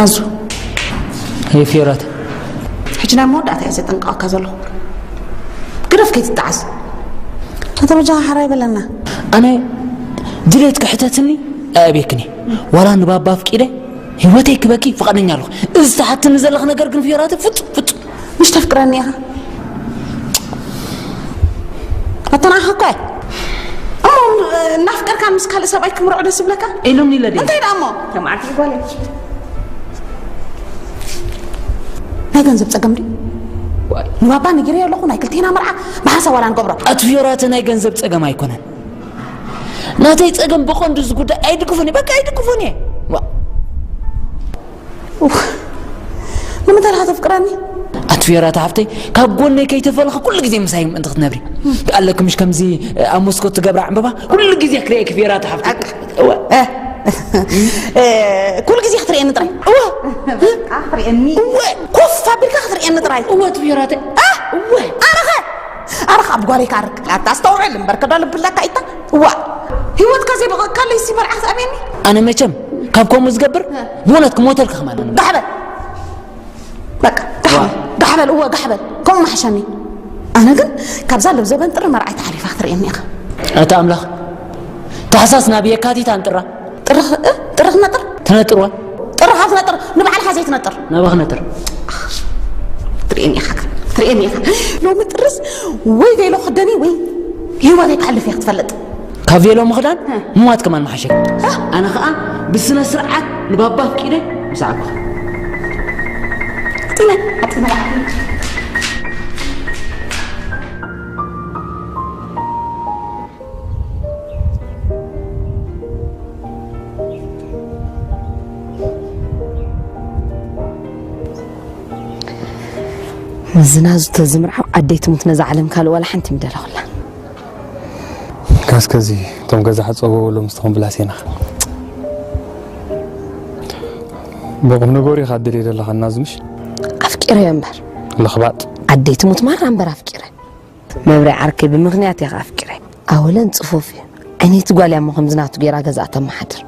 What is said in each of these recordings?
نازو هي فيرات حجنا مودعت يا زيت انقاك زلو قرف كي تتعس هذا رجع حراي بلنا انا دليتك حتاتني ابيكني ولا نبابا فكيده هيوتي كبكي فقدني الله اذا حتى نزلخ ነገር ግን فيرات فط مش تفكرني يا اتنا حقا نفكر كان مسكال سبايك مرعد سبلك ايلوني لدي انت دامو سمعت يقول ما جنزب صقمدي نبابا نجري يلو ناي كلتينا مرعا بحسب ولا نقبره اتفيرات ناي جنزب صقم ايكونن ناتي صقم بقندز غدا ايدكفوني بقى ايدكفوني لما تلها تفكرني اتفيرات عفتي كابوني كي تفلخ كل غزي مسايم انت تنبري قال لك مش كمزي امسكو تقبر عمبا كل غزي كريك فيرات عفتي كل غزي خطري ان طراي اخري اني كف فابريكا خطري ان طراي اتفيرات ارخ ابغالي كارك لا تستوعب بركدا لبلاك ايتا هيوت كازي بقى قال لي سي مرعت امني انا مچم كابكم مزغبر بونتك موتلك خمالن دحبل بقى دحبل هو دحبل كم محشني انا قل كابزال زبن طر مرعت تعرف اخر اني اخ اتا املاخ تحساسنا بيكاتي تنطرا طرخ نطر تنطروا طرخ نطر نبعل حزيت نطر نبخ نطر تريني اخ تريني اخ لو مترس وي ديلو خدني وي هو ذيك حلف يا تفلط كافيلو مخدان موات كمان محشك انا خا بسنا سرعه نبابا كده مساعك اعطينا مزناز تزمرع عديت متنزع علم قال ولا حنت مدله والله كاسكزي توم غزا حصو ولا مستخم بلاسينا بقوم نغوري خادري دله خنازمش افكر ينبر لخباط عديت مت مره انبر افكر مبرع عركي بمغنيات يا افكر اولا صفوفي اني تقول يا مخم زناتو غيرا غزا تمحدر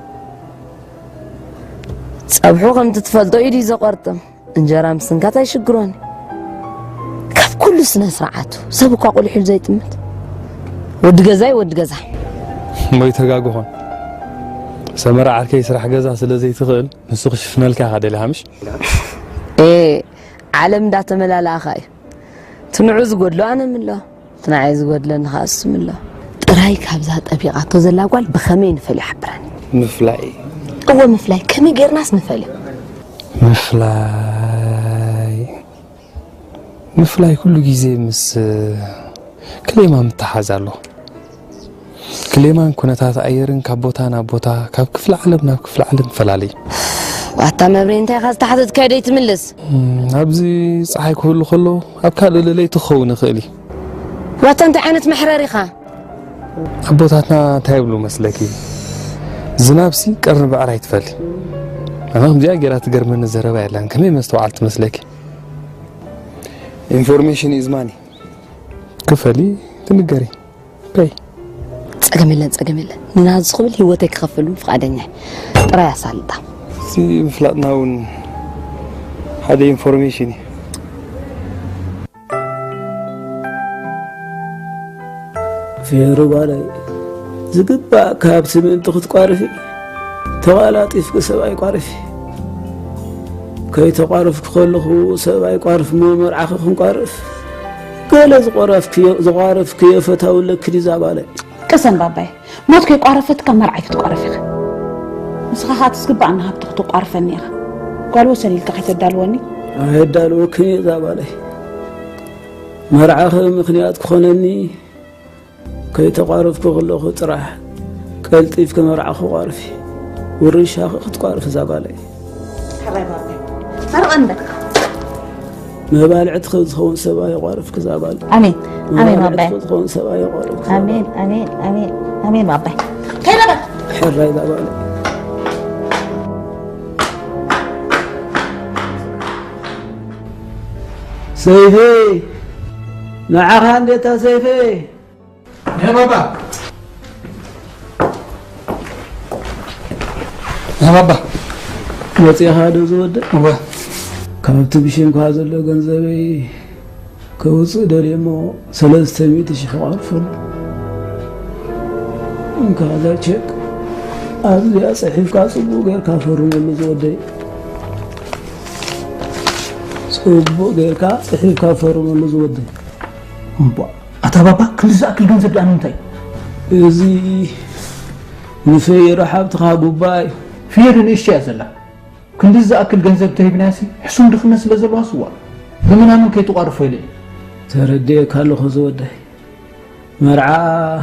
صبحو قم تتفلطو يدي زقرتم انجرا مسنكاتا يشغروني كف كل سنه سرعته سبكو اقول حل زي تمت ود غزاي ما يتغاغون سمر عركي يسرح غزا سلازي تخيل نسخ شفنالك هذا لهامش ايه عالم دا تملالا خاي تنعز غدلو انا من له تنعز غدلن خاص من له طراي كابزا طبيعته زلا قال بخمين فلي حبراني مفلاي هو مفلاي كم غيرناس مفلي مفلاي كل جزء مس كلمة متحازله كلمة كنتات أيرن كبوتانا بوتا كفل علم فلالي واتا مبري انت خاص تحت كايدي تملس ابزي صحي كله خلو ابكال اللي تخون خيلي واتا انت عينت محرريخه ابوتاتنا تايبلو مسلكي زنابسي قرن بعراي تفلي انا مجا غيرات غرمن زربا يلان كمي مستوعلت مسلكي information is money كفلي تنقري باي صقملن ناز خبل هيوتك خفلو فقادنيا طرا يسالطا سي مفلطناون هذا information في ربالي زقبا كاب سمين تخت قارفي تغالاتيف كسباي قارفي كي تقارف كله سباي قارف ممر عخخن قارف قال زقارف كيف تاول كدي زباله قسم باباي موت كي قارفت كمرعي تقارفي مسخات تسقب عنها بتخطو قارفني قال وسني لك حتى دالوني هدالو كني زباله مرعخ مخنيات كخونني كي تقارف كله طرح قلطيف كمرعخ قارفي ورشاخ تقارف زباله حبايب باباي مرقندك ما بالعت خذ سباي قارف كزبال امين باباي خذ سباي قارف امين باباي كيلا بك حراي زباله سيفي نعم عندي سيفي يا بابا وصي هذا زود كابت بشين كازل غنزبي كوص دريمو 300 شيخ عارفون ان كذا تشك از يا صحيف كاسبو غير كافرون اللي زودي صوبو غير كصحيف كافرون اللي زودي أتا بابا كل زاكل جنزب أنا متى زي نفي رحاب تخابوباي فيرن إيش يا زلا كل زاكل جنزب تهيب ناسي حسون دخلنا سلزل واسوا بمنا من كي تقارفوا لي تردي كالو خزودي مرعى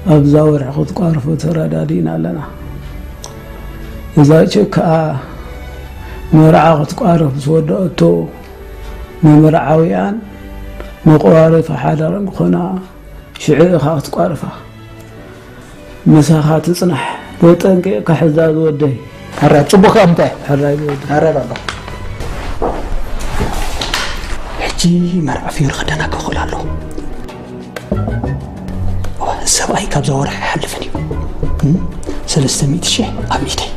أبزاور عقد قارفو تردادينا لنا إذا شكا مرعى عقد قارف زودتو مرعاويان مقارف حدا خنا شعير خاط قارفه مساخات صنح وطنق كحزاز ودي حرا صبوك امتى حرا بابا حجي مرع في غدنا كخلالو سباي كابزا ورح حلفني 300 شيء اميتي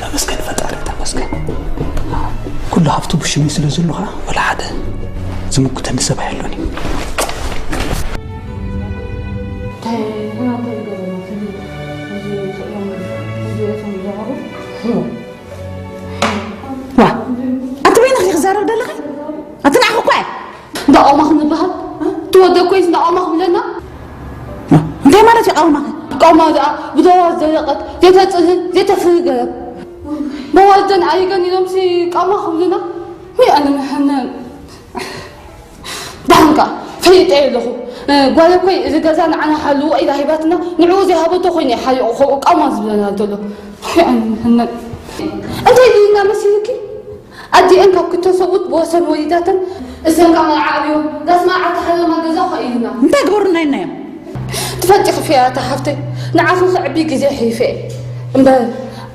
تمسكن فتاره تمسكن كل هفتو بشمي سلازلوها ولا حدا زمكت النسبة حلوني وا انت وين اخي غزاره دلغي اتنع خوكاي دا اومخ نبهل تودى كويس دا اومخ لنا انت مالتي قومك قوما دا بدوا زلقت زيت فرق بوالدن ايغن يلمسي قومخ لنا مي انا محنن دانكا فيت ايلخو قال كوي اذا جازان عنا حلو اذا هيباتنا نعوز هبطو خويني حي قوما زبلنا دلو يعني محنن انت لينا مسيكي ادي انك كنت صوت بوسن وليداتن اسن كان عابيو لازم عاد حل ما جزا خينا انت قبرنا ينام تفتح فيها تحفتي نعرف صعبي جزي حيفي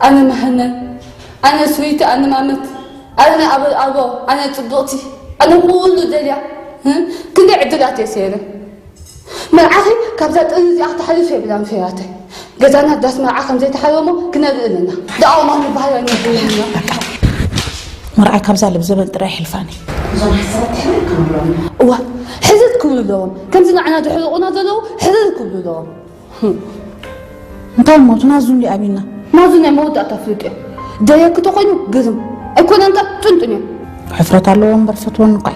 انا محنن انا سويت انا مامت انا ابو انا تبوتي انا كل دليا كنت عدلات يسير مرعاخي كابزات انزي احتحلف بلان فياتي جزانا داس مرعاخم زي تحلمو كنا لنا دعوا ما نبهاي نبهاي مرعي كابزا لبزبن تريح الفاني زون حسرت حلو حزت كل لون كم زنا عنا دحلقنا دلو حزت كل لون انت الموت نازون لي ابينا ما زنا موت اتفرق دايك تقينو قزم اكون انت تنتني حفرت الله ومبرفت ونقاي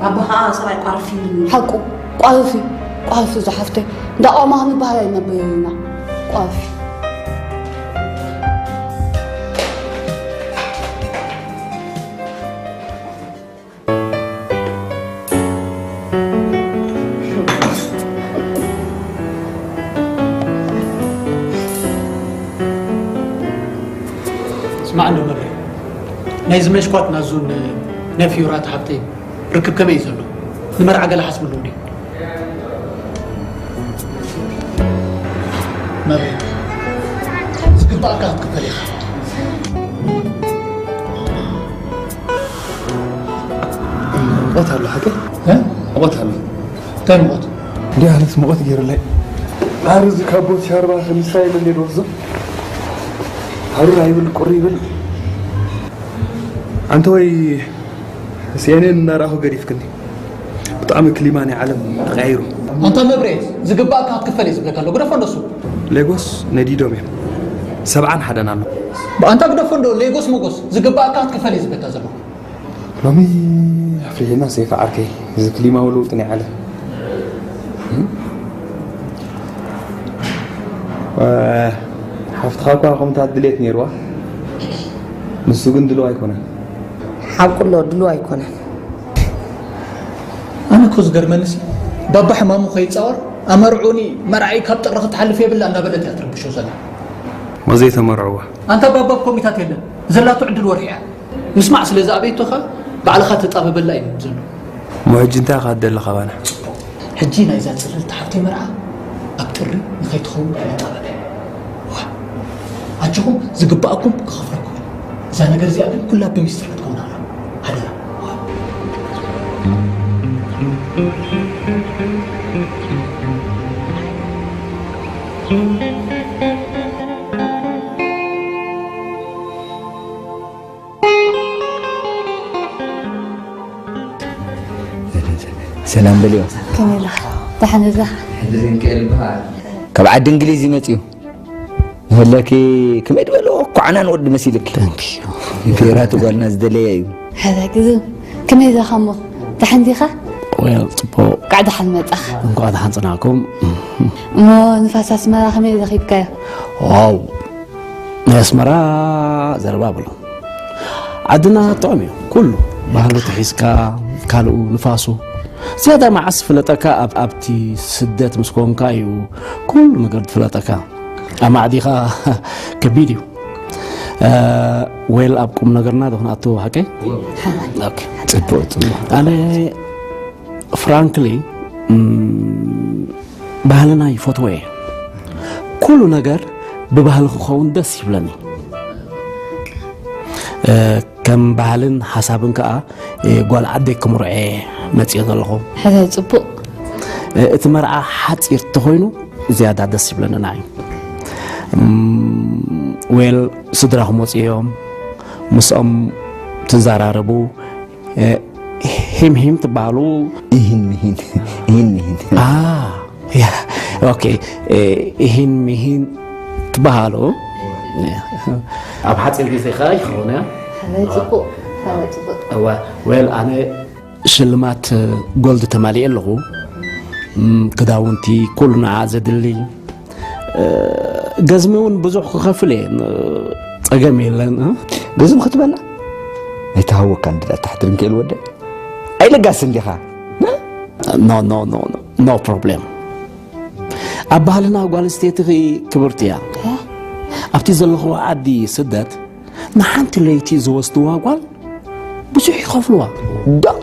أبوها سباي قارفين حقو قارفي زحفتي دا ما نبهاي نبهاينا قارفي اسمعني مرة نايز مشكوات نازون نفيورات حبتي ركب كم يزلو نمر عقل حسب اللوني مرة سكبا كات كفلي مقوت هلا حكي ها مقوت هلا تاي موت دي هلا مقوت غير لي عارز كابوت شاربا خمسة اللي روزو هرو رايبل قريبل أنت وي سيانين نراه قريف كني بطعم كليماني عالم غيره أنت مبريز زقبا كات كفلي زبلك الله قرا فندسو ليغوس نديدوم يم سبعان حدا نالو أنت قرا فندو ليغوس مغوس زقبا كات كفلي زبلك زلو لومي أفرينا سيف عركي إذا كليما ولوطني على حفت خاكوا قمت هدليت نيروا نسوقن دلو أيكونا حاب كله دلو أيكونا أنا كوز قرمنسي بابا حمامو خيط صور أمرعوني مرعي كابتر رخت حلفية بالله أنا بدأت أترك شو زلا ما زي تمرعوه أنت بابا كوميتات هلا زلا تعدل وريعة نسمع سلزا أبيتو خا بعد خات تطابب بالله ينزلوا مهجنتا قاد لك خوانا حجينا إذا تسللت حفتي مرعى أكتر نخيت خوم طابب أجيكم زقباءكم كخفركم إذا نقر زي أبي كلها بمستر تكون هذا سلام بليو كميلة تحن زخ حدرين كلبها كبعد انجليزي متيو هلاكي كم يدبلو قعنا نود مسيلك فيرات قالنا زدلي هذا كذا كميلة خمو تحن ديخه ويل طبو قاعدة حلمت أخ قاعد حنصنعكم مو نفاس أسمرا خميلة خيبكايا واو اسمرا زربابلو عدنا طعمي كله بحالو تحيسكا كالو نفاسو زيادة مع فلتكا أبتي سدت مسكون كايو كل نقرد فلتكا أما عديقا كبيريو ويل أبكم نقرنا دهنا أتو حكي أوكي أنا فرانكلي بحالنا يفوتوه كل نقر ببحال خون دس يبلني كم بحالن حسابن كأ قال عدك مرعي متيض لهم هذا يصبق اتمرع حتير تخوينو زيادة دس يبلنا ناي ويل صدرهم وصيهم مسأم تزاراربو هم تبالو مهين يا اوكي مهين تبالو اب حتير جزي خاي خونا هذا يصبق ويل أنا شلمات جولد تمالي اللغو كداونتي كلنا عازد اللي جزمون بزوح خفلين أجمل لنا جزم خطبنا يتهوى كان تحت رنك الودة أي لقاس اللي no problem أبهلنا قال استيتغي كبرتيا أبتي زلخوا عادي سدت نحنت اللي زوستوا قال بزح يخافلوا دا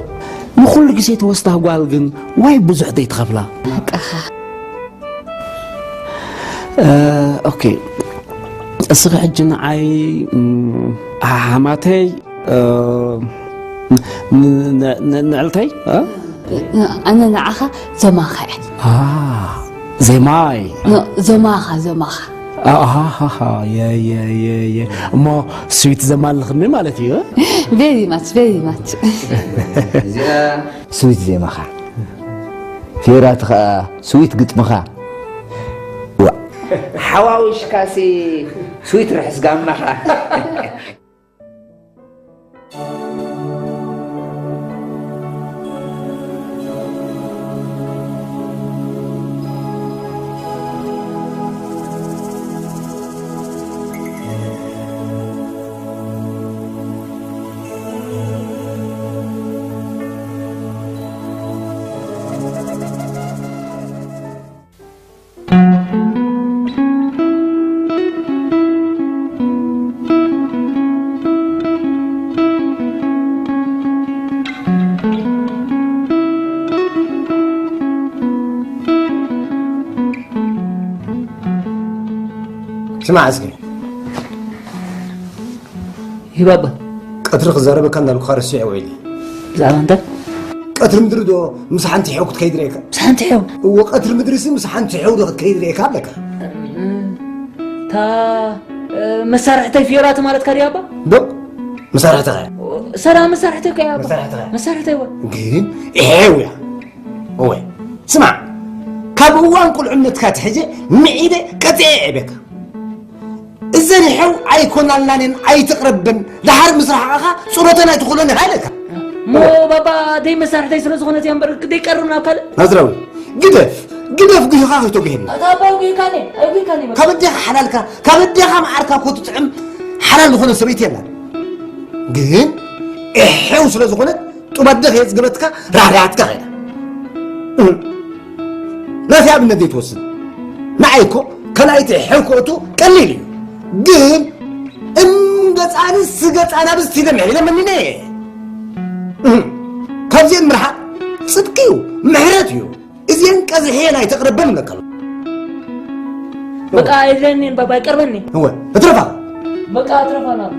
نقول لك زيت وسطها قال جن واي بزح ديت خافلا اوكي الصغير حجنا عاي حماتي نعلتي أنا نعخا زماخة زماي زماخة يا ما سويت زمان الخدمة مالتي very much سويت زي مخا فيرات سويت قط مخا حواوش كاسي سويت رحس قام مخا سمع اسكي هي بابا قطر خزاربه كان البخاري الشيعي ويلي زعما انت قطر مدردو مسحنت حوك كيدريك مسحنت حو وقطر مدرسي مسحنت حوك كيدريك لك تا مسارحتي فيرات مالت كاريابا دق مسارحتها سلام مسارحتك يا مسارحتها مسارحتي هو جين ايوه هو اسمع كابوان كل عمتك تحجي معيده قطع بك الزني حو ايكون لانين اي تقربن لحر مسرحها صورتنا يدخلون عليك مو بابا دي مسارحتي سلازغونت ينبرك دي قرنا كل نظراوي قدف قيخا توجهن ابا وي كاني كبديها حلالك كبديها معركه كنت تطعم حلال دخون سبيت يلا جين احيو سلازغونت تبدخ يزغبتك رارياتك غير لا في ابن دي توصل معيكو كلايت حكوتو قليل جين قصان السقط انا بس تدمعي لما مني كابزين مرحا صدقيو محراتيو إذن كذا لا يتقربن لك بقى إذن بابا يقربني هو اترفع بقى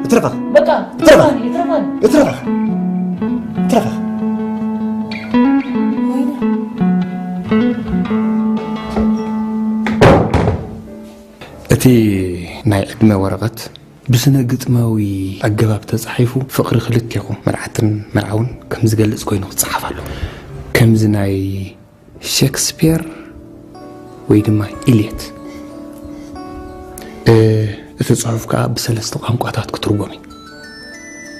اترفع اترفع بقى اترفع أتي ناي عدمة ورقت بسنة قطماوي أجابة تصحيفه فقر خلتيكم مرعتن مرعون كم زقلت كوينه تصحف له كم زناي شكسبير ويدما إليت اتصحف كأب بسلسل قامقاتات كترجمي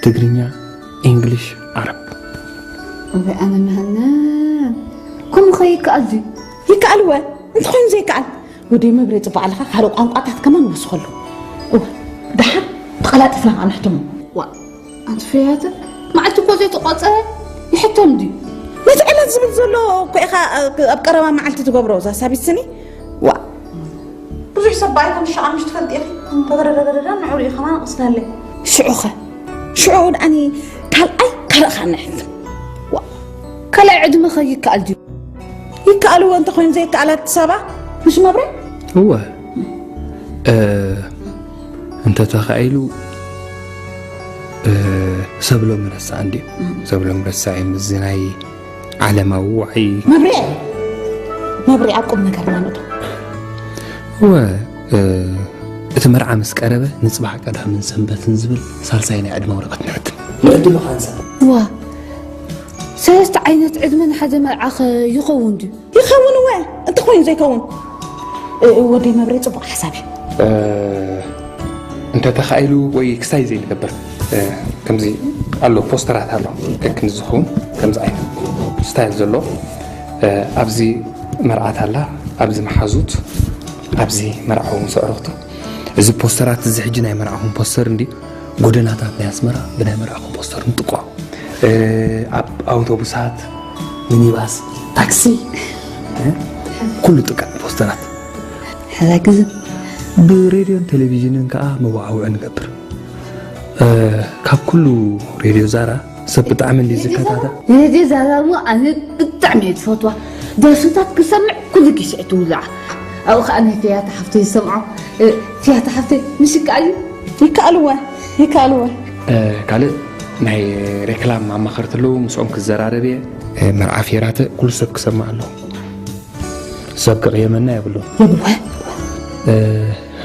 تجرينيا إنجليش عرب وأنا مهنا كم خيك أزي هيك ألوة أنت خين زي كأل ودي ما بريت بعلها خلو قامقاتات كمان وصلوا دحر تقلات فلان عن حتمه أنت فياتك ما عدت كوزي تقاطع يحتم دي ما تعمل زمن زلو كإخا أبقرا ما عالتي تقبرو زا سابي السني بزح سبايكم الشعر مش تفلت إخي تضرررررر نعوري إخا ما أصلا لي شعوخة شعور أني كال أي كال خانحت كال عدم خيك كالدي يكالو أنت خوين زي كالات سابا مش مبري هو أنت تخيلوا سبلو مرسى عندي سبلو مرسى عين الزناي على موعي مبري أقوم نكر ما نطو هو تمرع مسكربة نصبح كده من سنبت نزبل سالسين عد مورقة نعد يعدلو خانسا سلست عينت عدمن حدا مرعخ يخون دي يخون انت خوين زي كون ودي مبري صبح حسابي انت تخيلوا وي كساي زي نكبر كمزي قالو بوسترات هالو كن زخون كمز عين ستايل زلو ابزي مرعات هلا ابزي محازوت ابزي مرعهم سعرته اذا بوسترات زحجنا مرعهم بوستر ندي غودناتات ناسمرا بنا مرعهم بوستر نطقوا اوتوبوسات مينيباس تاكسي كل طقع بوسترات هذا كذا براديو تلفزيون كا مواعو نقبر كاب كله راديو زارا سبت عمل لي زكاتا راديو زارا مو انا بتعمل فوتو درسات كسمع كل كيس اتولع او خاني فيها تحفتي سمعوا فيها تحفتي مش قال يكالوا قال ناي ريكلام ما مخرتلو مسعوم كزراربيه مرعى فيراته كل سب كسمع له سب قيمنا يبلو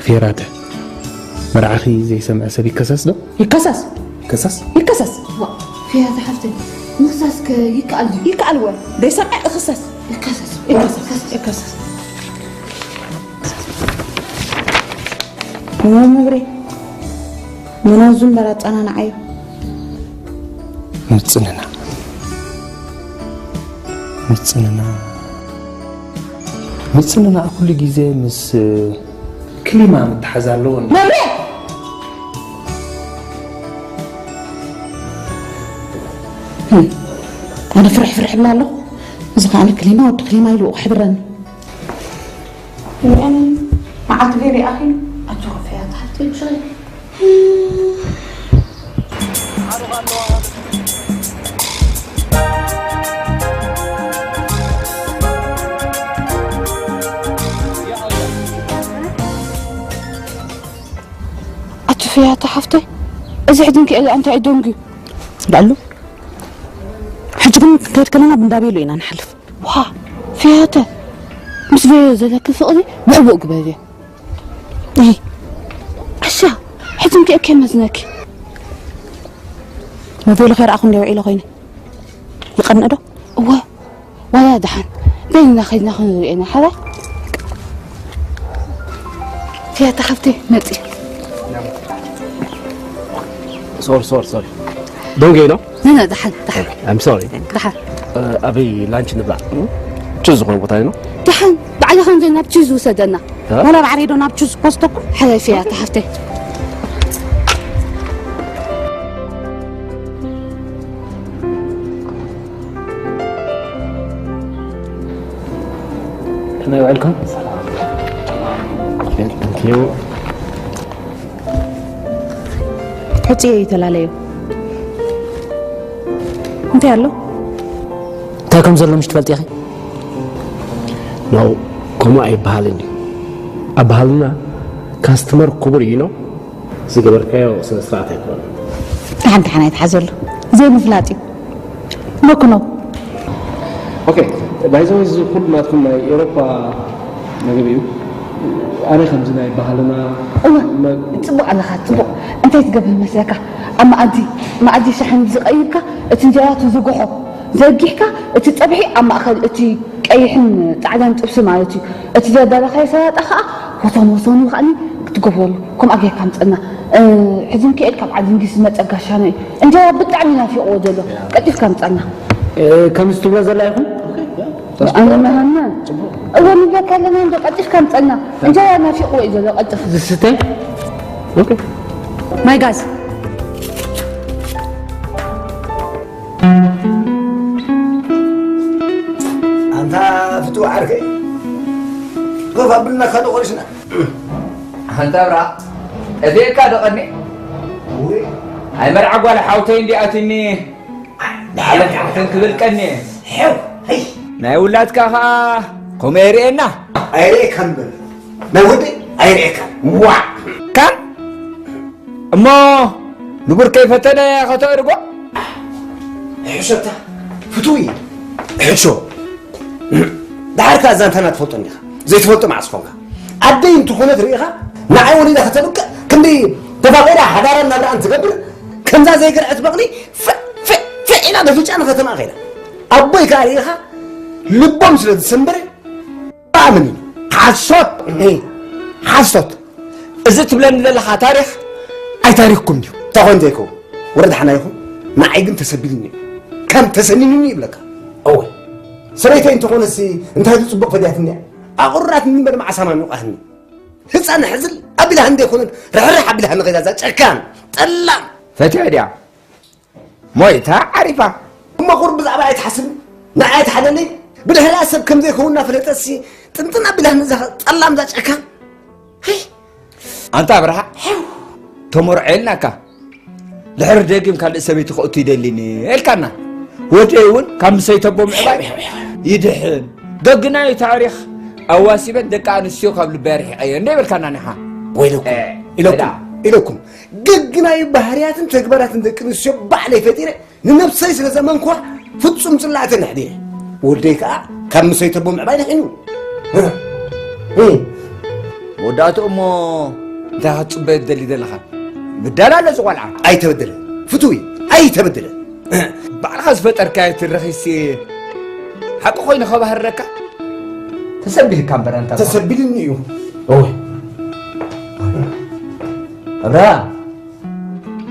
فيراته مرعى زي سمع سبي كسس ده يكسس فيها تحفتي مخصص يكالوا ده سمع اخصص يكسس ما مبري منازم برات انا نعيو متصننا كل جزء مس كلمة متحزالون مبري أنا فرح بلا له إذا كان كلمة وكلمة يلو حبرني يعني مع غيري أخي أتوقع فيها تحت شغل فيها تحفتي ازعدنك إلا أنت عدونك قالوا حجبن كلنا بندابيلو إنا نحلف وها فيها تا مش فيها زلك فقدي بعبق قبالي إيه عشا حجمك أكيد مزنك ما بيقول خير أخون لو عيله غيني يقرن أدو ولا دحن بيننا خير ناخذ أنا حلا فيها تحفتي نتي sorry don't get it لا دحن I'm sorry دحن أبي لانش نبلع تشوز غير بطاينه دحن بعد خمسة نبتشوز وسدنا ولا بعريدو نبتشوز بوستكم حلا فيها تحفتي Can I welcome? Thank you. حتى يتلاليو انت يالو تاكم زلو مش تفلت يا أخي نو كما أي بحالني أبحالنا كاستمر كبرينو زيجبر كيو سنسرات يكون عندك حنا يتحزل زي مفلاتي ما كنو أوكي بايزو إذا كل ما تكون أوروبا نجيبيو أنا خمسة بحالنا تبغى على خاطر تبغى أنت تقبل مساكة أما أدي شحن زقيبك تنجرات وزقحه زقيحك تتبعي أما أخذ أتي كأيحن تعلم تبص مالتي أتي جد على خير ساعات أخا وصون وخاني تقبل كم أجي كم تنا حزين كأنك بعدين جسمك أقاشاني أنت بتعملنا في أوضة كيف كم تنا كم استوى زلاهم أنا مهنا أول ما كان لنا عندك قديش كم تنا أنت أنا في أوضة لو قديش زستين أوكي ماي جاز أنت فتوى عركي قف قبلنا خلو قرشنا أنت برا أذيك هذا قني هاي مرعق ولا حوتين دي أتني على حوتين كبل قني حو هي ناي ولادك ها كوميرينا أيريك كمبل ما ودي أيريك وا كان أما نقول كيف تنا يا خطأ رجع حشوتا فتوي حشو دعك أذان تنا تفوتني زي تفوت مع صفونك عدين تكون تريها نعي ولي ده تبقى كم دي تفاقينا حضارة نبرة أنت قبل كم ذا زي كرعت بقني إنا ده فيش أنا ختم أخيرا أبوي كاريها لبهم سلة ديسمبر آمني حصوت إذا تبلن لها تاريخ أي تاريخكم ديو تاخون ديكو ورد حنايكم نعيقن تسبيلني كم تسنيني بلك أول سريتين تكون السي انت هاي تصبق فدياتني أغرات من بدل مع سما نقهني هس أنا حزل أبي لهن ديكون رح أبي لهن غير شكان طلع فتحديا مويتها عارفة ما قرب زعبا يتحسب نعيت حنني بله هسب كم ديكون فلتسي تنتنا أبي لهن طلع مزاج شكان هي أنت أبرها تمر عينك لحر ديكم كان سبيت خؤتي دليني الكنا وديون كم سيتبو معباي يدحن دقنا تاريخ أواسيبت دكان السيوخ قبل البارح أيان ديبل كان نحا ويلكم إلكم دقنا بهريات تكبرات دكان السيوخ بعلي فتيرة ننفس سيس لزمان كوا فتسم صلاة نحديه وديك كم سيتبو معباي نحنو ودات أمو ذا تصبت دلي دلخا بدلا لزوالعا أي تبدل فتوي أي تبدل بعرخ فتر كايت الرخيسي حق خوين خبه الركا تسبيل كامبر انت تسبيلني اوه ابرا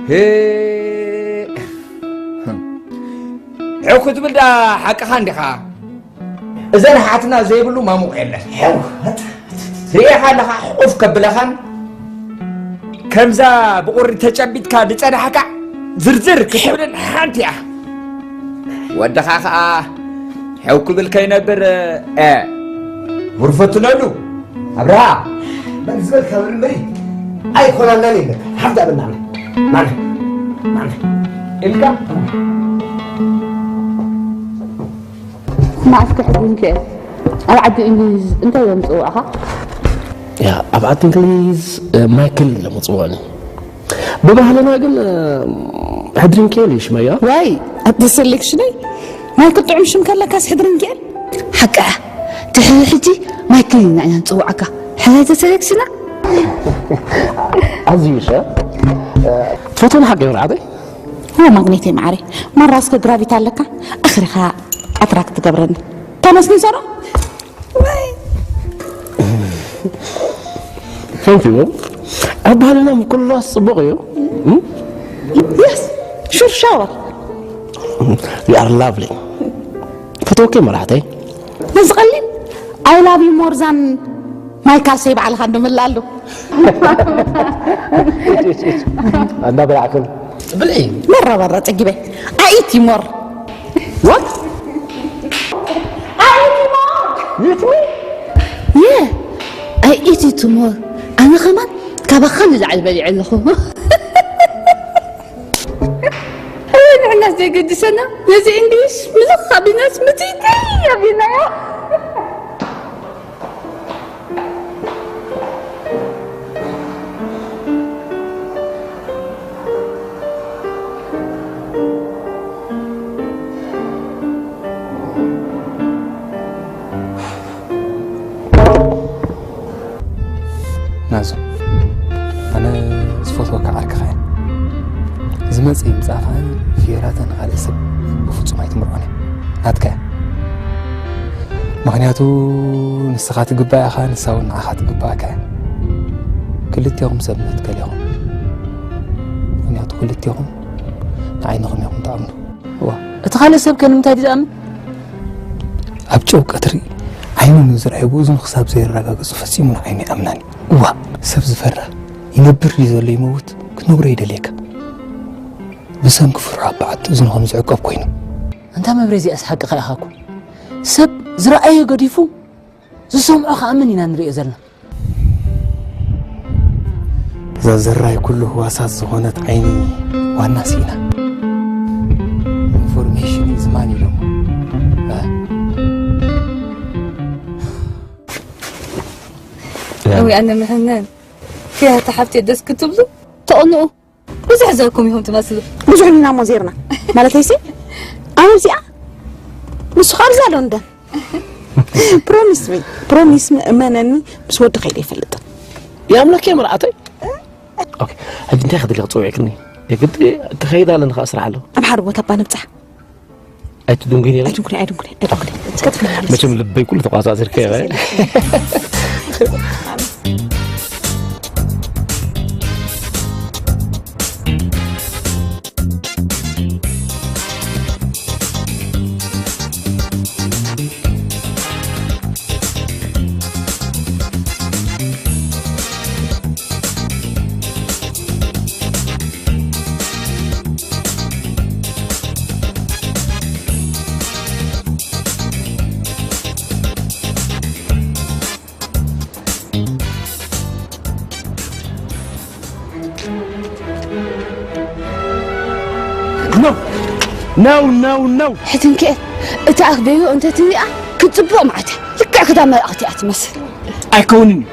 هي عقد بدا حق خاندخا اذا حاتنا زي بلو ما مقله ريحه لها حقف كبلخان كمزا بقر تجبيت كاد صدحك زرزر كتبلن حانتيا ودخا حوك بالكينبر غرفتنا له ابرا بنزل كبر مري اي كون انا لك حمد ابن معنا الكا ما عرفت حبون كيف أبعد إنجليز أنت يوم تسوقها يا أبعد إنجليز مايكل لما تصورني ببهلنا قل حدرين كيليش مايا واي أتسلك شني ما كنت عمشم كلا كاس حدرين كيل حقا تحلحتي ما يكلنا أنا نصوعك حلا تسلك شنا عزيزة تفوتون حقي مرعدي هو مغنيتي معري مرة اسك جرافيتا لك اخرها اتراك تقبرني تمسني زرا فهمتي أبهلنا من كل راس صبغيو يس شوف شاور You are lovely فتوكي مرعدي بس قليل I love you more than مايكال سيب على خانو من لالو أنا بالعكل بلعي مرة تجيبه أيتي مر What? أيتي مر yeah أيتي تمر أنا كمان كبخل على بالي علخو الناس زي قد سنة ناس إنجليش ملخة بناس متيتية بنا نازو أنا زفوتوك عارك خاين زمانس إيه مزافان في راتن غالي سب بفوتو ما يتمروني هاتك مغنياتو نسخات قباء خا نساو نعخات قباء كا كلت يوم سبمت كل يوم مغنياتو كلت يوم عينهم يوم تعملوا وا اتخالي سب كان متادي دام أبجو قطري عينو نزرع بوزن خصاب زي الرقاق فسيمون عيني أمناني وا سب زفرة ينبر يزول يموت كنور يدليك بسم كفر بعد زنهم زعقب كوينو انت ما بريزي اسحق خا اخاكو سب زرعي قديفو زسمعو خا امنينا نري زلنا زرعي كله هو اساس زغونت عيني وانا سينا انفورميشن زماني لهم أوي أنا مهنان فيها تحفتي دس كتبزو تقنقوا بزح زاكم يهم تمثلوا بزح لنا مزيرنا مالتيسي أنا زيا مش خارج لندن بروميس منني مش ود خيلي فلت يا أملك يا مرأتي أوكي هدي أنت أخذ اللي غطوعكني يا قد تخيل على نخاصر على أبحر بوتابا نبتح أتدونجيني لي أدونكني ما شو ملبي كل تقاطع زركيه نو حتن كيف أنت أخبيه وأنت تنيئة كتبوا معته لك كذا ما أختي أتمثل أيكونني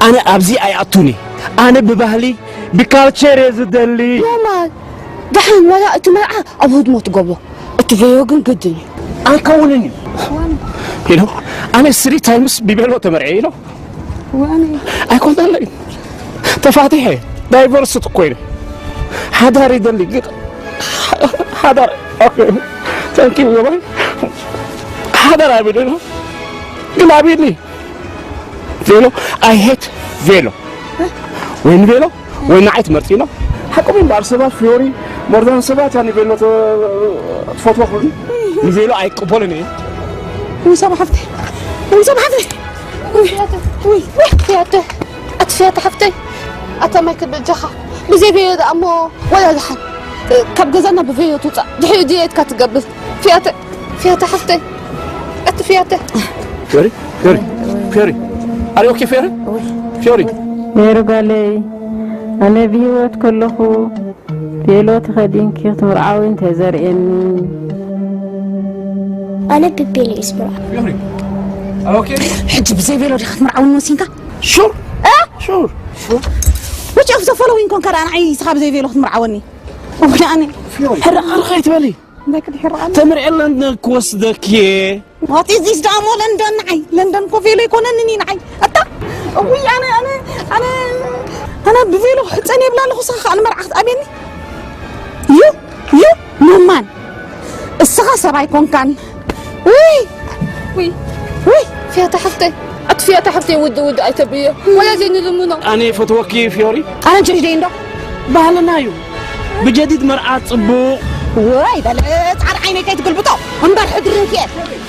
أنا أبزي أي أعطوني أنا ببهلي بكالتشر يزدلي يا دحين ولا أتمنع أبود موت قبله أتفيه قن قدني أيكونني ينو أنا 3 تايمز ببلو تمرعي له وأنا أيكون دلي تفاتيحي دايفرس تقويني حداري دلي قد حدار اوكي ثانك يو يا باي حدار ابيدو قل ابيدني فيلو اي هيت فيلو وين فيلو وين نعيت مرتينا حكم بارسبا فيوري مردان سبات يعني فيلو تفوتو خذني فيلو اي قبولني وسامحتي وي فياته أتفيات حفتي أتماك بالجحا بزي في أمو ولا لحن كاب جزانا بفيو توتا دحيو ديت كاتقبل فياته حفتي أتفياته فيوري أري أوكي فيوري قال لي أنا بيوت كله بيلوت خدين كي تمرعوين تزرقني أنا بيبيلي اسمه فيوري أوكي حج بزي بيلو دي خدمر عون وسينكا شور وش أفضل فلوين كون كران عي صحاب زي فيلو مرعوني وأنا حرق أرخيت بالي ذاك الحرق تمر لندن كوسدك يه What is this دامو لندن عي لندن كوفيلو يكون أنني نعي أتا أوي أنا بفيلو حتى أنا بلا لخصة أنا مرعت أبيني يو نمان الصغا سبعي كون كان وي فيها تحفتي فيها تحفتي ود أي تبيه ولا زين لمنا أنا فتوكي فيوري أنا جري ديندو بهلنا يو بجديد مرعات صبوق واي بلت على عيني كي تقول بطو انبار حضرين كيف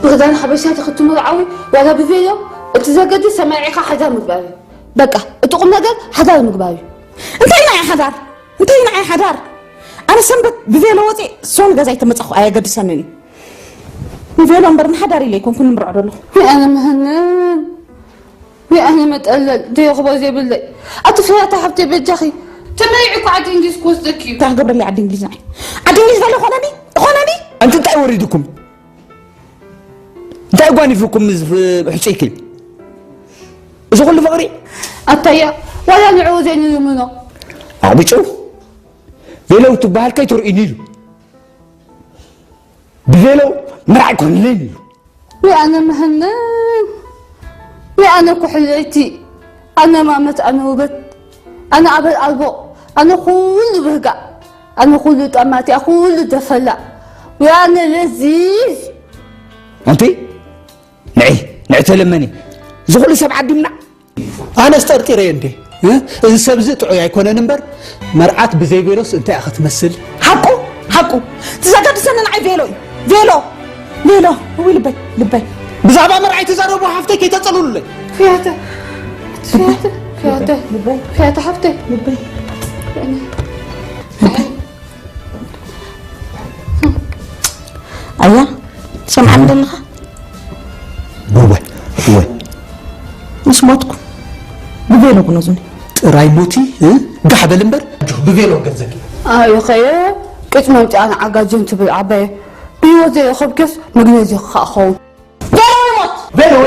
بغدان حبشات اخذتو مرعوي ولا بفيلو اتزاقدي سماعيقا حدا مقبالي بقى تقوم نقل حدا مقبالي انتينا يا حدار انا سنبت بفيلو وطي سون غزاي تمصخو ايا قد سنني بفيلو امبر حداري ليكون كل مرعد له انا مهنن انا متقلل دي خبا زي بالله اطفيها تحبتي بجخي تمايعك عاد انجليز كوس ذكي تقبر لي عاد انجليز نعي عاد انجليز بالله خوناني انت انت اوريدكم انت اغاني فيكم بحسيكل اذا كل فقري اتيا ولا نعوزين يمنا عبيشو فيلو تبهال كي ترئيني له بفيلو مرعكم لين وانا مهنن وانا كحليتي انا مامت انا وبت انا ابل البو انا كل بهقع انا كل طماتي كل دفلا وانا لذيذ انت نعي تلمني زغل سبعة دمنا انا استرطيري عندي اذا سبزت عيا يكون نمبر مرعات بزي فيلوس انت اخ تمثل حقو تزاقد سنن عي فيلو هو لبي بزعبا مرعي تزاربوا حفتي كي تصلوا لي فيها حفتي لبي ايوه سمع من الله هو مش موتكم بفيلو كنوزني راي موتي قحب المبر بفيلو قزكي يا خير كيف موتي انا عقاجين تبي عباية بيوزي خبكس مغنيزي خاخو فيلو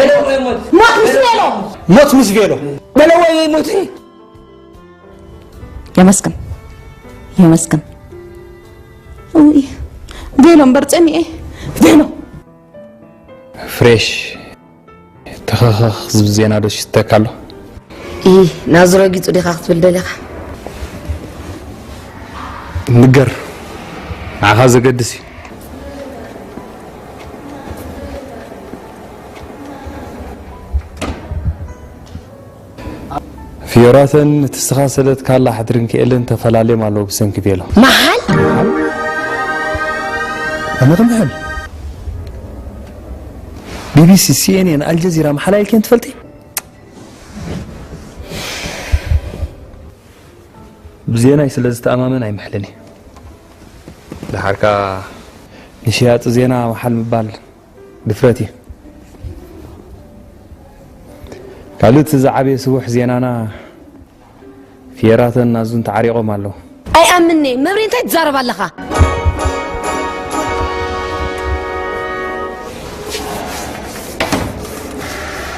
موت مش فيلو بلا وين موتي يا مسكن اوي فيلو مبرتني فيلو فريش تخخ زينا دوش تكالو نازرو جيتو دي خاخت بالدلخ نقر عهازة قدسي فيوراتن تستخاصلت كالا حدرين كيلن تفلالي مالو بسنك فيلو محل أما محل BBC CNN الجزيرة محل كنت فلتي بزينا يسلزت أمامنا أي محلني لحركة نشيات زينا محل مبال دفرتي قالت زعبي سوح زينانا فيراتن نازون تعريقو مالو اي امني مبرين تاي تزارب علىها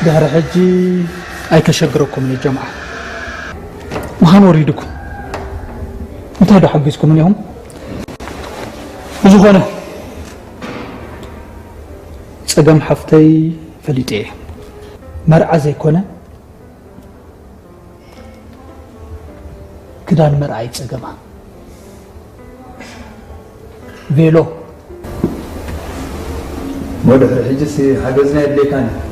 دهر حجي اي كشجركم من الجماعه ما نريدكم انتوا دو حقكم اليوم زغونه صقم حفتي فليطي مرعى زيكونه كدان مرعى صقما فيلو مودر حجسي حجزنا يدليكاني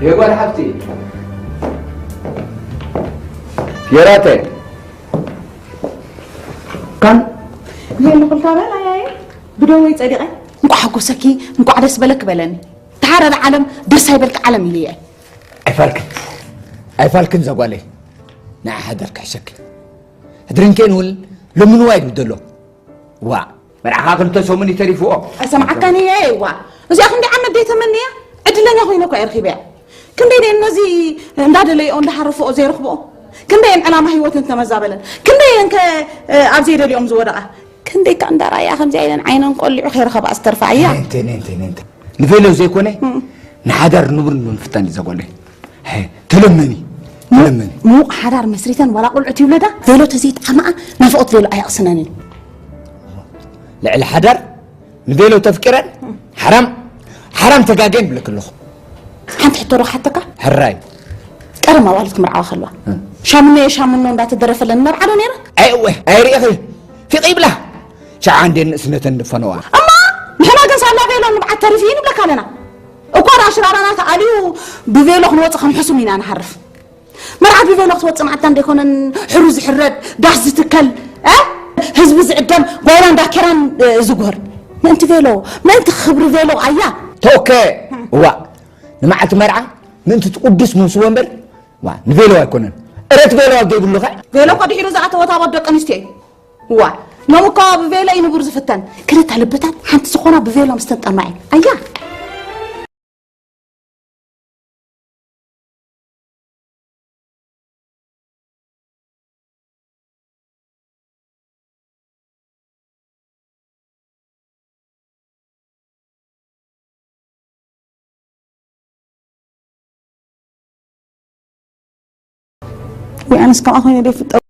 يقول حبتي فيراتي كان هي اللي قلتها بلا يا بدوي تصدقي نقع حكوسكي نقع دس بلك بلني تعال العالم درس هيبلك عالم لي أي فالكن زقالي نا حدرك حشك هدرنكين ول لمن وايد بدلو وا مرعاك كنت سومني تريفو اسمعك كان هي وا زي اخي عم ديت منيا ادلنا خوينا كو ارخي بيع كم بين النزي اندادلي اون حرفو زي رخبو كم بين علامه هيوت انت مزابلن كم بين ك ابزي اليوم زودقه كم بين كان درايا خمسه عين عينن قلعو خير خبا استرفعيا انت نفيلو زي كوني نحدر نبر نفتن زقالي هي تلمني مو حرار مسريتن ولا قلعتي ولدا فيلو تزيد عماء نفقت فيلو اي اقسناني لعل حدر نفيلو تفكرا حرام تقاقين بلك اللخ حنت حتى روح حتى حراي كرمه والدك مرعى خلوه شامنو اندات درف لنا مرعى نيره ايوه اي ريخي في قيبله شا عندي نسنه نفنوا اما نحنا كن صار فيلو نبعث تعرفين بلا كلنا وقرا شرارنا تعاليو بفيلو نوصخ نحسمين انا حرف مرعى بفيلو توص معتان ديكون حروز حرد داس تكل حزب زعدم غيران داكران زغور ما انت فيلو ما انت خبر فيلو عيا توكي وا نمعت مرعى من تقدس من سومبر وا نفيلو يكونن ارت فيلو اجيب له فيلو قد يحيرو زعت وتا ودق انستي وا نمكا بفيلو ينبر زفتن كنت علبتان حنت سخونه بفيلو مستنطر معي عيا وأنا سكان أخويا اللي في الطاولة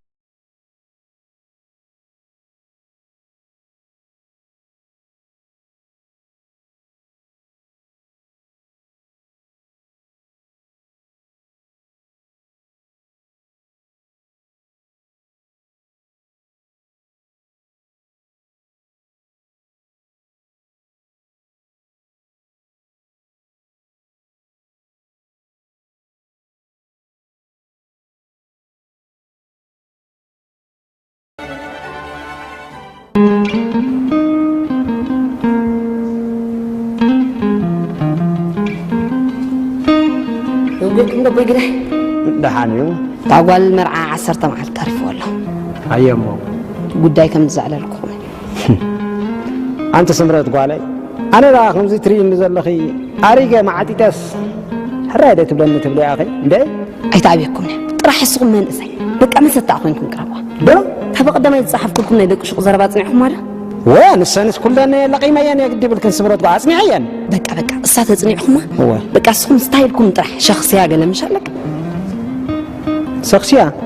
يوم دبي كده دحانيو تعقل مرعى 10 معل تعرف والله ايامو قداي كم زعل لكم انت سمرت قالي انا لا خمسة تري نزلخي اريقه معتيتس حراده تبلن تبلي يا اخي اندي اي تعبيكم راح يسقم من اسي بقى ما ستعقونكم قربوا ده تبقدم يتصحف كلكم يدق شق زربات صنعكم ماله وين السنس كلنا لقيمه يعني قد بالكن سمرت قاع اسمعيا بقى الساعه تصنعكم هو بقى اسكم ستايلكم طرح شخصيه قال مش لك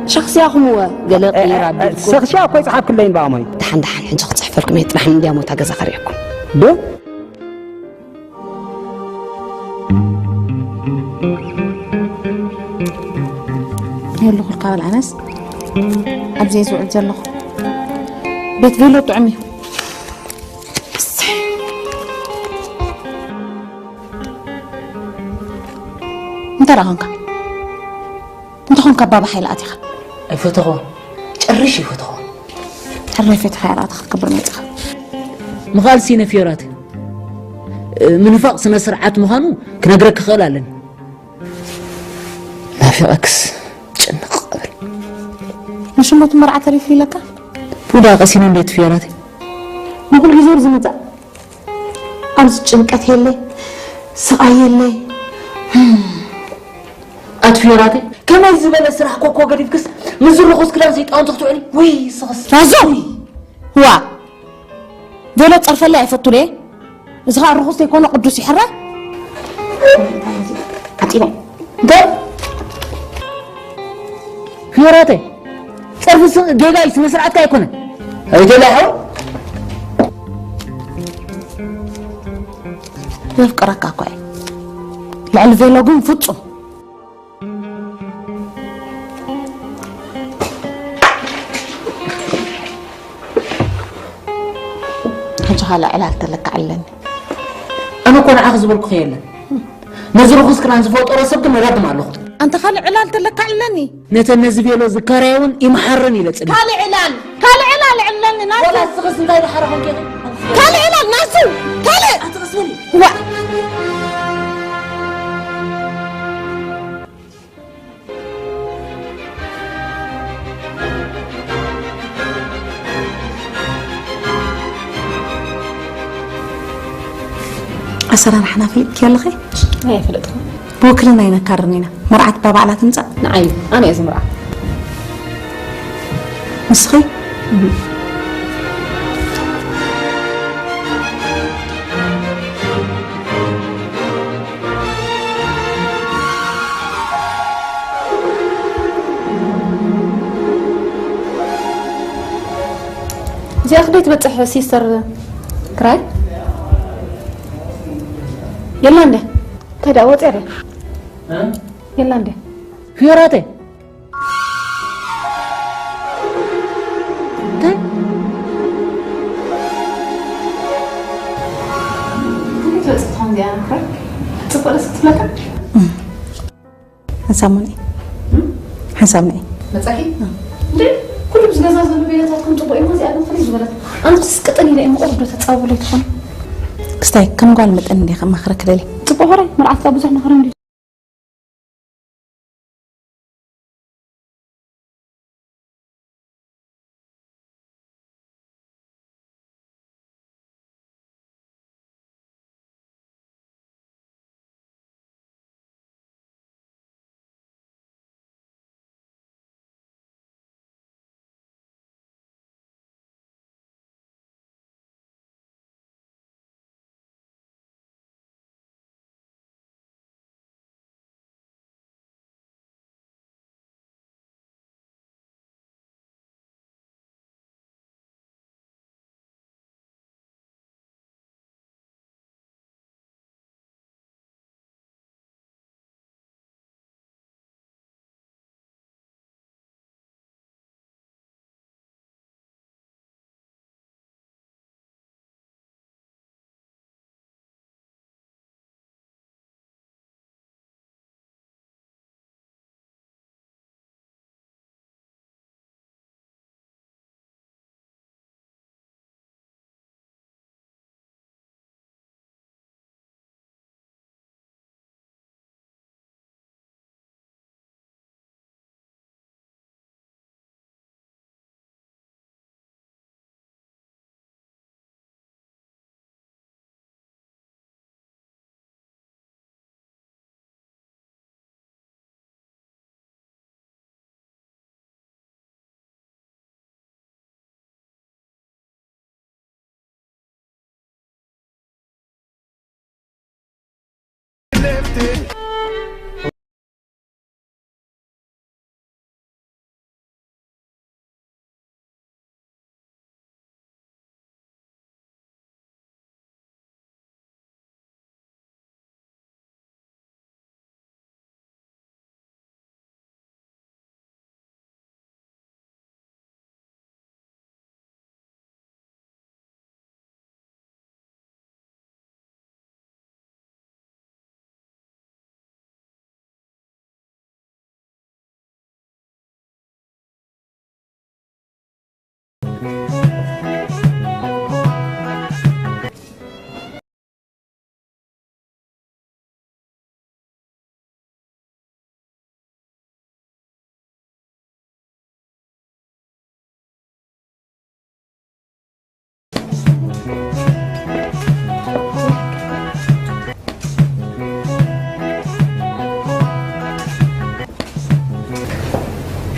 شخصياكم هو قال قيرا شخصيا كويس صحاب كلين باامي دحن حنج تصحف لكم يطرح من ديامو تاغز خريكم ده يلو القال عنس ابزي زوع جلخ بيت فيلو طعمي انت راهنك انت هونك بابا حيلاتي اي فتخو ጨርሽ فتخو حرفت خيرات كبر متخ مخال سينا فيرات من فوق سنه سرعات مخانو كنغرك خلالن ما في عكس ጭንቅ مش ما تمر عتري في لك ودا قسينا بيت فيرات نقول جزور زمتا أمس ጭንቀት يلي سقاي يلي أتفيراتي كما يزبل السرح كوكو قريب كس من زر خص كلام زيت أنت تقولي وي صغص رازوي هو دولة صرف الله يفتوا ليه إذا الرخص يكون قدوس يحرى عطيني ده فيراتي صرف جيجا يسمى سرعة كيكون هاي جلاحو يفكرك أكوي لعل فيلوغون فتو هلا علاج تلك علني أنا كون أخذ بالخيل نزرخوس كران زفوت أرسبت مراد مالو أنت خالي علال تلك علني نتنزف يلو ذكريون يمحرن يلصني خالي علال علني ناس ولا تغس لا يحرقون كده خالي علال ناسو خالي أتغسولي هو أسرع نحن في يلا خي هاي فلتهم بوكلنا ينكرنينا مرعت بابا على تنسى نعم أنا يا زمرة مسخي زي أخدي تبتح سيستر كراي يلا عنده كده أوت أري يلا عنده في راتي حسامني متأكد؟ كل بس جزاز من بيتكم تبغى ما زي أنا خليج بلد أنا بس قطني لأن مقرب تتصاوب لي تكون كستاي كم قال متأني خم خرك لي تبغى هراي مرعت أبو زحمة خرندي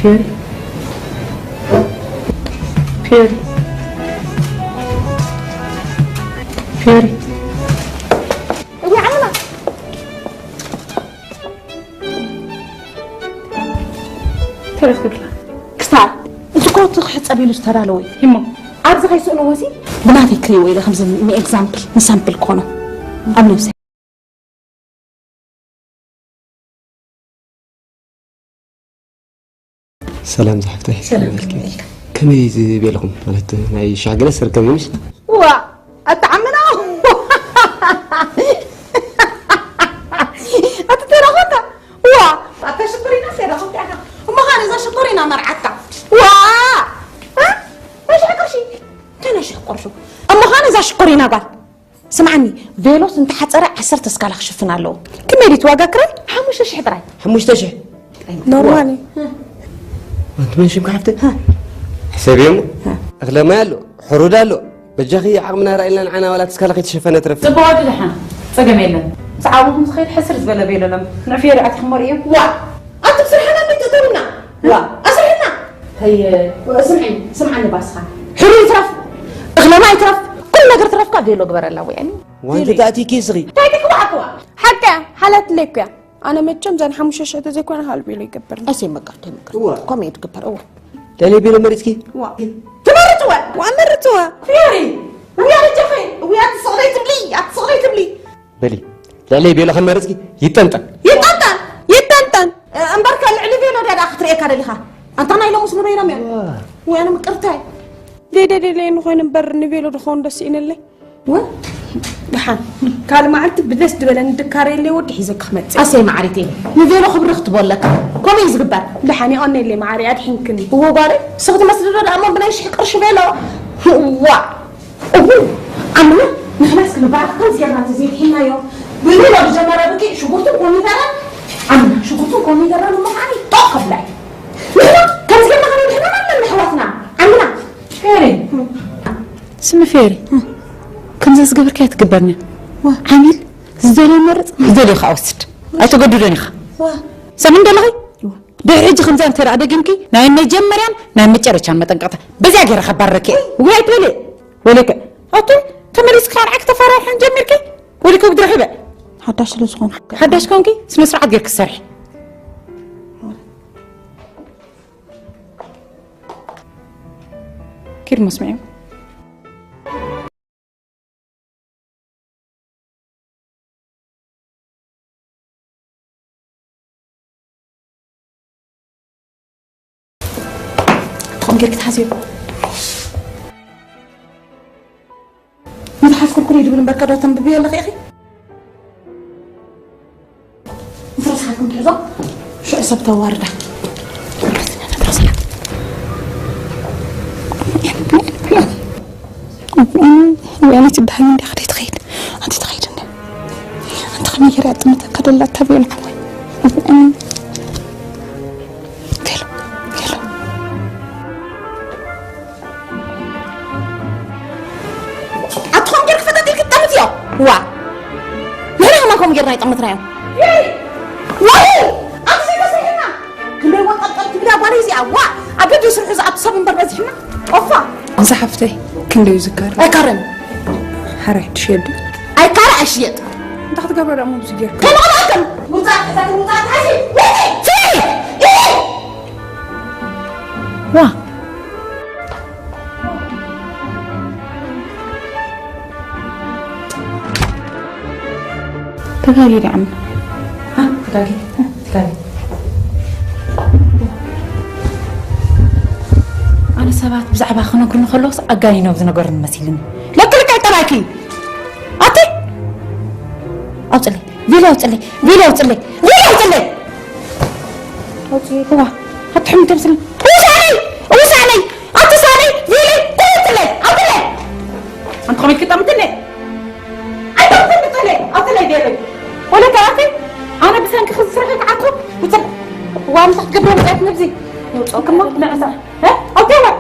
فيوري فيوري فيوري يا عمنا كيف تقول كستار انت كنت تحط ابي اشترى له يمو عارف غير سؤال واسي بناتي كريوي ل 500 اكزامبل نسامبل كونه ام نفسي سلام زحفتي سلام كم يزي لكم مالت ناي شاغله سركب مش وا اتعمنا سمعني فيلوس انت حتصرع 10 تسكالك شفنا له كم يريد واقع كراي 5000 دراي 5000 نورمالي انت ماشي بكحفتي حسابي يمو اغلى مالو حرود له بجاخي عقمنا راينا عنا ولا تسكالك تشفنا ترف تبغى دحين صقم يلا صعبهم خير حسر زبل بيلا لم نعرف يا رعت خمريه وا انت بصرحنا انت تدورنا وا اسرحنا هي سمعني باسخه حلو يترف اغلى ما يترف كل ما قرت رفقه ديلو قبر الله يعني وانت تاتي كيسغي تايتك وعطوا حتى حالات لك انا متشم زين 5000 زي كون هالبي لي يقبر اسي مقرت كم يتقبر او تاني بيلو مريتكي تمرتوا وامرتوا فيري ويا رجفي ويا تصغريت بلي بلي لا لي بيلو خن مريتكي يتنطن امبارك العلي فينا دا اخ تريك هذا لها انت انا يلو مسلم بيرم يا وانا مقرتاي دي نخوين نبر نبيلو دخون دسين اللي دحان قال ما عرفت بدلس دبل ندكاري اللي ودي حيزك خمت اسي معريتين نبيلو خبر اختبول لك كم يزغبر دحاني اون اللي معري ادحين كني هو قال سقط مسدود اما بنايش قرش بيلو وا عمو نحن اسكن بعد كم زيادة تزيد حنا يوم بيقولوا الجمرة بكي شو قلتوا قومي ترى عمنا شو قلتوا قومي ترى ما معي طاقة بلاي نحن كم زيادة نحن ما من حواتنا عمنا فيري سمي فيري كم زي سقبر كي تقبرني عامل زدولي مرض زدولي خاوست أتقدرني خا سمين دلغي بيرج خمسان ترى أدقيمكي نايم مجمريان نايم متشرشان متنقطع بزاجر خبركي وياي بلي ولك أتو تمريس كان عكت فرحان جمركي ولك بدر حبة حداش لسخون حداش كونكي سمسر عاد غيرك السرح كيف مسمعين تقوم غيرك تحاسب ما تحاسكم كل يجيبوا لنا بركة تنببي يلا أخي نفرس حالكم تحزوا شو عصبتها واردة وأنا تدهني عندي خدي تخيل أنت تخيل أنت خلني يرى أتمتى كذا لا تبين حوي وا نحن ما كم جرنا يتأمل ترايم واو أكسي بسيحنا كل يوم قد تبدأ باريزي وا أبدو يسرح إذا أتصاب من بربزحنا أوفا انصحفتي كل يذكر أي كارم حرح تشيد أي كار أشيد أنت خد قبل أمو بزجير كم غلطكم متعب هذي في وا تقالي يا عم ها تقالي أنا سبات بزعبا خلنا كلنا خلص أجاني نوز نقر المسيلين لا كلك عتراكي أتي أوصلي فيلا أوصلي أوصلي هو هتحمي تمثل وسعني أتصالي فيلي أوصلي أنت خميت كتاب متني أطلع ديالك ولا تعرفي أنا بس أنك خذ سرقك عطوك وطلع وأنا تحت قبل ما تعرف نفسي كم لا أسا ها أطلع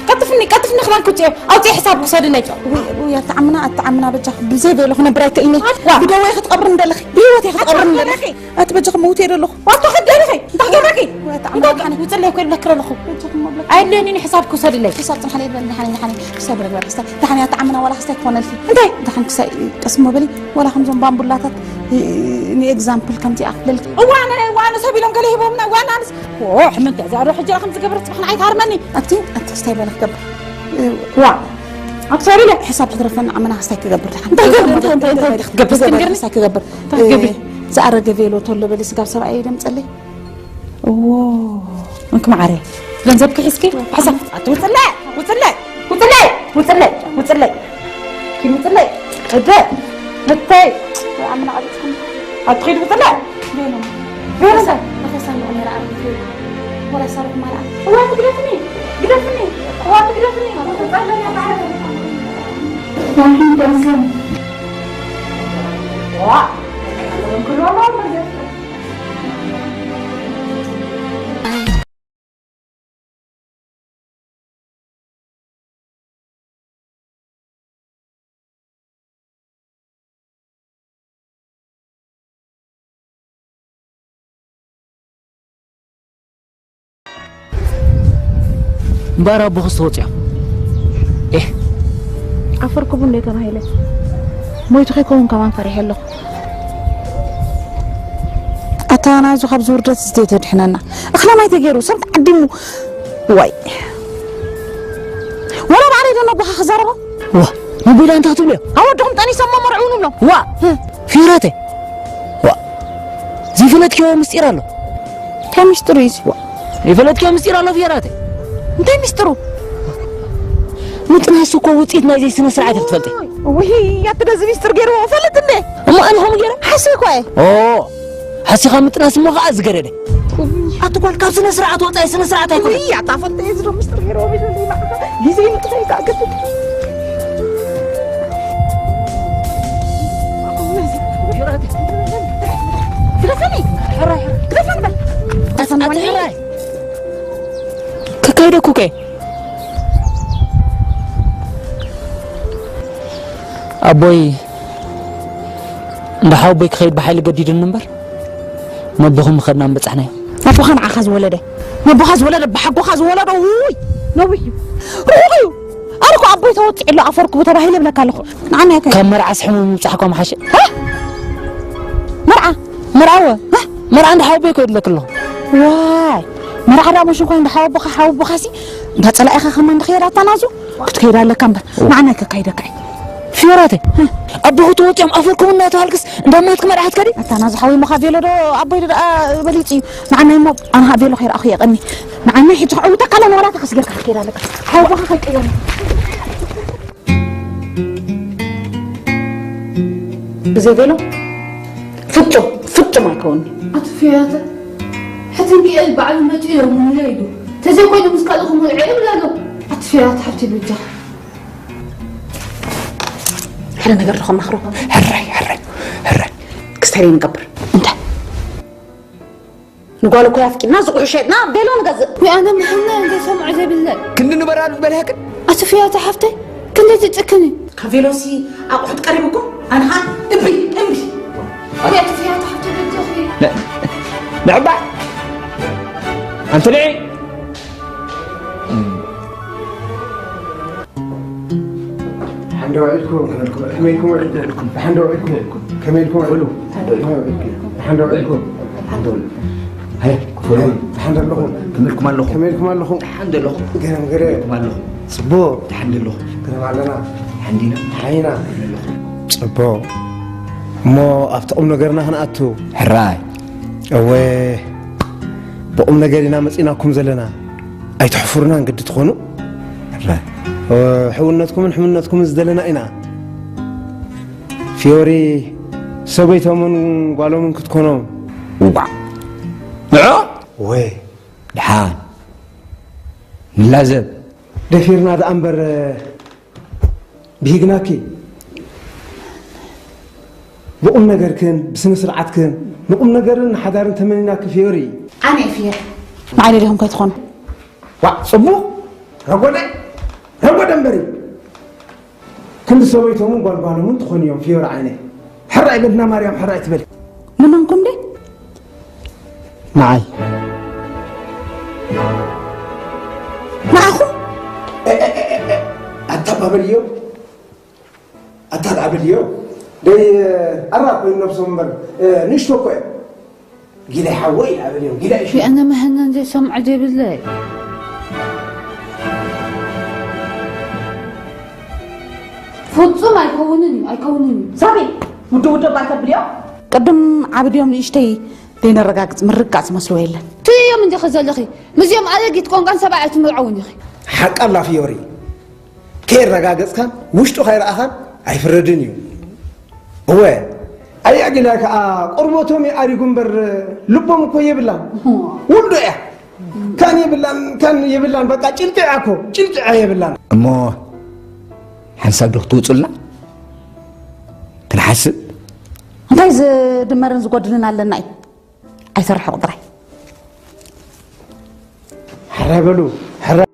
قطفني خلان كنت أطلع حساب قصدني ويا تعمنا بجح بزيد ولا خنا برايت إني بدو واحد قبر ندلخ بيوتي خد قبر ندلخ أتبجح موتي له وأنتو خد دلخي تحجركي وتعمنا وتصلي كل لك له عيني حساب قصدني حساب تحني حساب رجال بس تحني تعمنا ولا حسيت وانا في انت دحين قسمه بلي ولا خمسون بامبولاتات ني اكزامبل كمتي اخلل وانا سبي لهم قال يبومنا وانا حمد زعرو حجه خمس قبرت بخنا عيت هرمني انت استايل لك قبر وا اكثر لي حساب تدرفن عمنا حسيت قبر انت قبر حسيت قبر زعرق فيلو تولو بلي سقاب سبعي دم تصلي اوه انك معري ገንዘብك حسكي حسب وتطلع كي مطلع هدا متاي عمنا عرفتهم هتخيل وتطلع فين صار أخسان أنا رأيت ولا صار ما رأيت هو تقرفني مبارا بخصوص يا إيه عفركم اللي كان هيلة مو يتخيكم كمان فريح له أتانا زو خبز وردة زيت حنانا أخلا ما يتجيروا سمت قدموا واي ولا بعرف أنا بخ خزارة واه موبيل أنت هتقول له أودهم تاني سما مرعون له واه في راتي واه زي فلتك يوم مستير له كم يشتريس واه فلتك يوم مستير له في راتي انت مسترو متنا سوكو وطيتنا زي سنة سرعة تفلتي وهي يا ترى زي مستر غير وفلت انه اما انهم غير حسيك واي اوه حسي خمتنا سمو غاز غير اتقول كاب سنة سرعة وطاي سنة سرعة تاكل هي طافت يزرو مستر غير وبيجي معك يزي متخيك اكدت كرفني حراي كرفني أصلا حراي كايدا كوكي أبوي ndaxaw bay khayr baxay gadiid number ma baxum khadna mbaxnay ما بخان عخز ولده ما بخز ولده بحقو خز ولده وي نوبي روحي أركو أبوي توت إلا أفركو تبعي لي بلك على نعم هيك كم مرعى سحمو مصحكم حش ها مرعى ها مرعى ndaxaw bay ko idlak الله واي مرعى را مش كون ndaxaw بخ حاو بخاسي ده طلع أخي خمان خيرات تنازو كنت خير لك كمبر معنا كايدا كاي فيراتي أبوه توت يوم أفركم الناس هالكس دمات كم راحت كذي تنازو حوي مخافيلو دو أبوي بليتي معنا مو أنا هابيلو خير أخي أغني معنا حيت أو تقلن ولا تخسر خير لك حاو بخ خير زيدلو فتو ما يكون أطفياته حتى نجي بعد ما تجي يوم وليدو تزي كويدو مسكالهم العيب لا أطفيات حبتي الوجه حنا نقدر نخم مخروق هراي كستري نقبر انت نقولوا كيف كنا زقوا شيء نعم بيلو نقزق وأنا محنا عندي سمع زي بالله كنا نبرد بالهك أطفيات حفتي كنت تتكني كافيلوسي أقعد قريبكم أنا ها امبي يا أطفيات حفتي بالجخي لا نعبع أنت ليه حمد وعدكم كميلكم وعدكم حمد وعدكم كميلكم وعدكم حمد وعدكم الحمد لله هيا الحمد لله كميلكم اللهم الحمد لله قرم قرم صبو الحمد لله قرم علينا حمدنا حينا صبو مو أفتقم نقرنا هنأتو حراي أوه بقوم نقرنا مسئناكم زلنا أي تحفرنا نقد تخونوا حراي حولناتكم ازدلنا إنا فيوري سويتهم من قالوا من كتكونوا وبع وي دحان لازم دفيرنا ذا أمبر بيجناكي بقوم نجركن بسن سرعتكن بقوم نجرن حضارن تمنيناك فيوري أنا فير ما علي لهم كتكون صبو رغودا مبري كنت سويتهم من قالوا من تخون يوم فيور عيني حرق بدنا مريم حرق تبل منكم دي معي معكم أتابع اليوم أتابع اليوم دي أراك من نفسهم بر نشتو كوي قيل حوي على اليوم قيل إيش أنا محنا عندي سمع زي بالله فوتو ما يكونني صافي ودو باك بليو قدم عبد يوم يشتي بين الرقاق مرقاص مسلو يلا تو يوم انت خزل اخي مزيوم على قيت كون كان سبعه مرعون اخي حق الله فيوري كير رقاقصك وشتو خير اخر اي فردنيو هو اي اجلاك قرموتهم ياريكم بر لبهم كو يبلان ولدو يا كان يبلان بقى چلطعكو يبلان امو حنساب دختو صلنا تنحسب እንታይ ዝድመርን ዝጎድልን ኣለና እዩ ኣይሰርሐ ቁጥራይ حرابلو حراب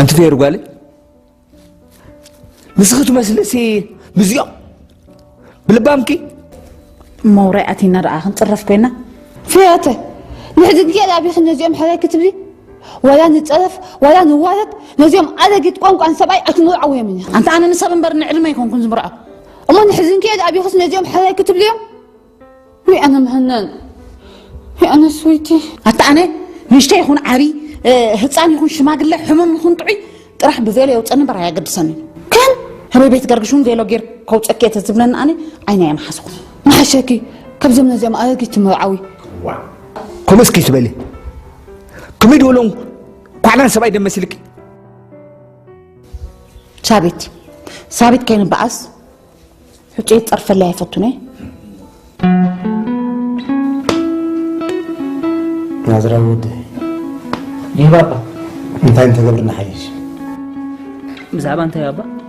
أنت في رجالي مسخته مسلسي مزيان بالبامكي مورياتي نرى نتصرف كينا فياته نحدد كي أبي خلنا نجيم حدا كتب لي ولا نتصرف ولا نوالد نجيم أنا قلت قوم عن سبعي أكنوا عوية مني أنت أنا نسب مبر نعلم ما يكون كنت مرأة أما نحزن كي أبي خلنا نجيم حدا كتب لي وي أنا مهنن وي أنا سويتي حتى أنا مشتي يكون عري هتصان يكون شماغله حمم يكون طعي طرح بفيلو يوصني برا يقدسني كان هبي بيت قرقشون فيلو غير كوت اكيت تزبلن اني عيني ما حسخ ما حشاكي كبزمنا زي ما قلت موعوي كومسكي تبلي كومي دولون قعدان سباي دم مسلك ثابت كاين بعص حجيت طرف الله يفطني ناظر ود يا بابا انت قبلنا حيش بزعبا انت يا بابا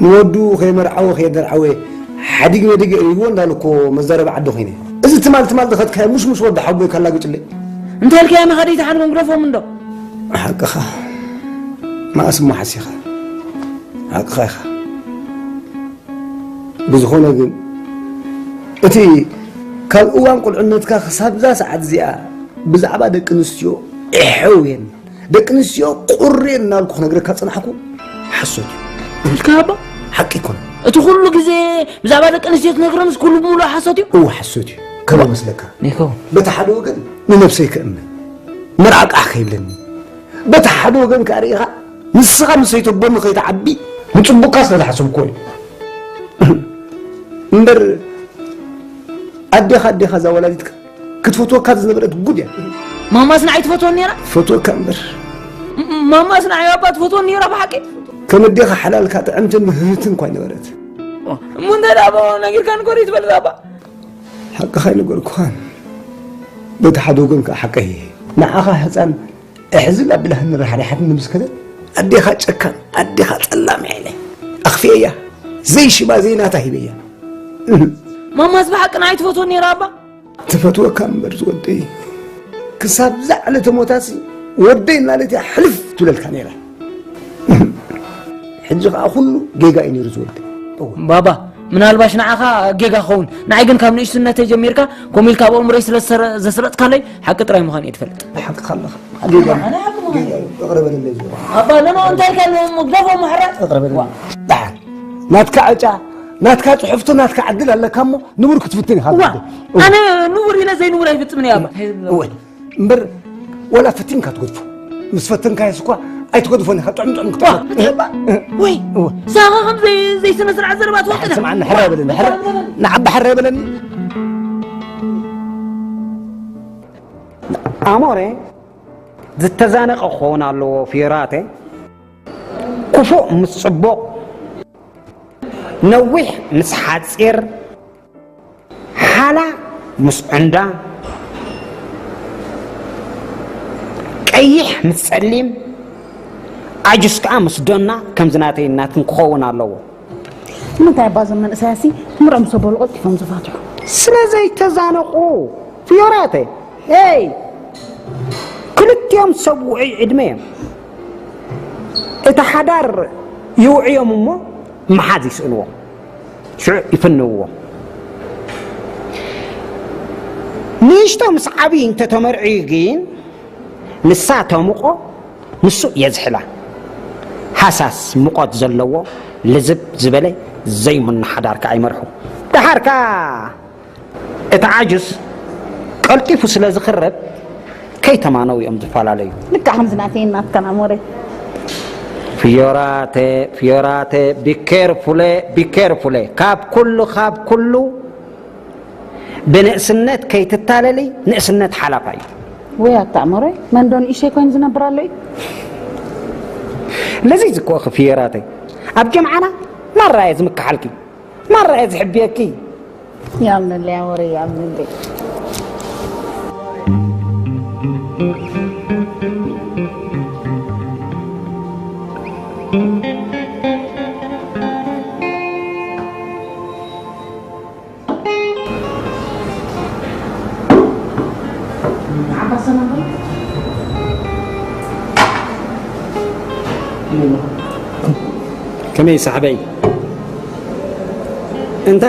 نودو خي مرعو خي درعوي حديق ودق يقول لكو مزرب عدو خيني اذا تمال دخلت كاي مش وضح حبي كلا قلت انت هلك يا ما خديت حد ميكروفون من دو حقها ما اسمه حسيخه حقها بزخونه ግን እቲ ካብ እዋን ቁልዕነትካ ክሳብ ዛ ሰዓት እዚኣ ብዛዕባ ደቂ ኣንስትዮ እሕውየን ደቂ ኣንስትዮ ቁርየን እናልኩ ክነግረካ ፅናሕኩ ሓሶት እዩ الكابا حقي يكون ادخل له كذا بزعبا لك نسيت نغرمس كل بولا حسوتي هو حسوتي كما مسلكا نيكو بتحدو وقن نفسي كأمن مرعق أخي لني بتحدو وقن كاريها نسخة نسيتو بون خيط عبي نتبو كاس نتحسب كوي نبر أديها زا ولادتك كتفوتو كاز نبرت قد يعني ماما صنعت فوتو نيرا فوتو كامبر ماما صنع يا بات فوتو نيرا بحكي كم اديها حلال كات انت مهتن كوي نبرت من ده دابا نغير كان كوريت بل دابا حق خاي نقول كوان بتحدو قن كحقه نعاها حصان احزل ابله نرح ريحت نمسكده اديها تشكن اديها طلام عليه اخفيها زي شبا زيناتها هبيه ماما صباح قنايت فوتو نيرا با تفتو كامبر زودي كساب زعلت موتاسي ودينا لتي حلف تولل كانيرا حجق اخلو جيجا اني رزود بابا من الباش نعاها جيجا خون نعيقن كام نيش سنة جميركا كوميل كابو مريس زسرت كالي حق تراي مخان يتفلت حق خلخ جيجا اقرب للي زور ابا لنا انت كان مقدفه محرق اقرب للي تعال ناتكا عجا ناتكا صحفتو ناتكا عدل على كامو نور كتفتني هذا انا نور هنا زي نور يفتمني يابا وين مبر ولا فتين كتقدفو مسفتن كايسكو اي تقدفوني طعم وي ساغا خم زي سنه سرعه زربات وقتنا سمعنا حراب لنا نعب حراب لنا اموري زتزانق خونا له فيراتي كفو مصبوق نوح مسحاصير حالا مسعندا قيح مسلم عجز كامس دونا كم زناتي ناتن كون الله متى بازم من اساسي مرم صبول قلت فهم زفاتو سلازي تزانقو فيراتي اي كلت يوم سبوعي عدميم اتحدار يوعيهم مو محاد يسألوه شو يفنوه نيشتو مسعبين تتمرعيقين نساتو مقو نسو يزحلا حساس مقود زلوه لزب زبلي زي من حدارك اي مرحو دحاركا اتعاجز قلتي فسلا زخرب كي تمانو يوم زفال عليو لك حمزناتين ناتكن اموري فيوراتي بكيرفولي كاب كله بنقسنت كي تتاللي نقسنت حلقاي ويا تعمري من دون إشي كون زنبرالي لذيذ كوخ فيوراتي أب جمعنا مرة يزمك حالكي مرة يزحبيكي يا ابن اللي يا وري يا ابن اللي كمي صاحبي انت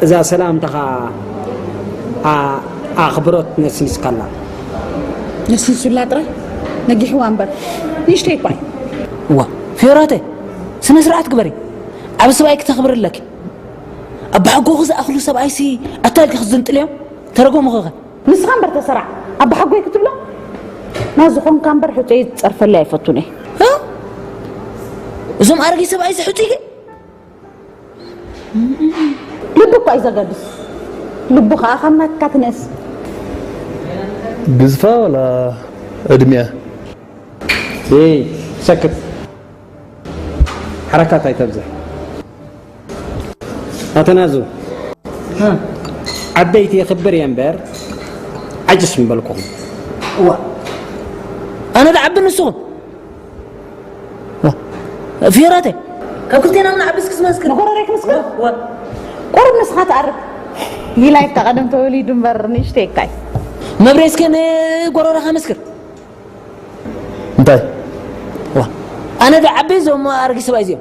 اذا سلامتها اخبرت نسيس كلا نسيس لا ترى نجح وانبر ليش تيقاي وا فيراته سنة سرعة كبري عبس بايك تخبر لك أبا حقو خز أخلو سبعي سي أتالك خزنت اليوم ترقو مغغى نسخان برتسرع أبا حقو يكتب له ما زخون كان برحوتي تصرف الله يفتوني ها زوم أرقي سبعي سي حوتيك لبك عايزة قدس لبك آخرنا كاتنس قزفة ولا أدمية؟ ايه سكت حركات هاي تبزح أتنازل ها عديتي يخبر ينبر عجس من بالكم أنا دعب النسوم فيراته كابتن أنا عبس كسم مسكر نقول ريك مسكر قرب نسخة تعرف يلاي تقدم تولي دمبر نشتكي ما بريس كان قرارها مسكر انتي أنا دعب زوم أرقي سبعي زيهم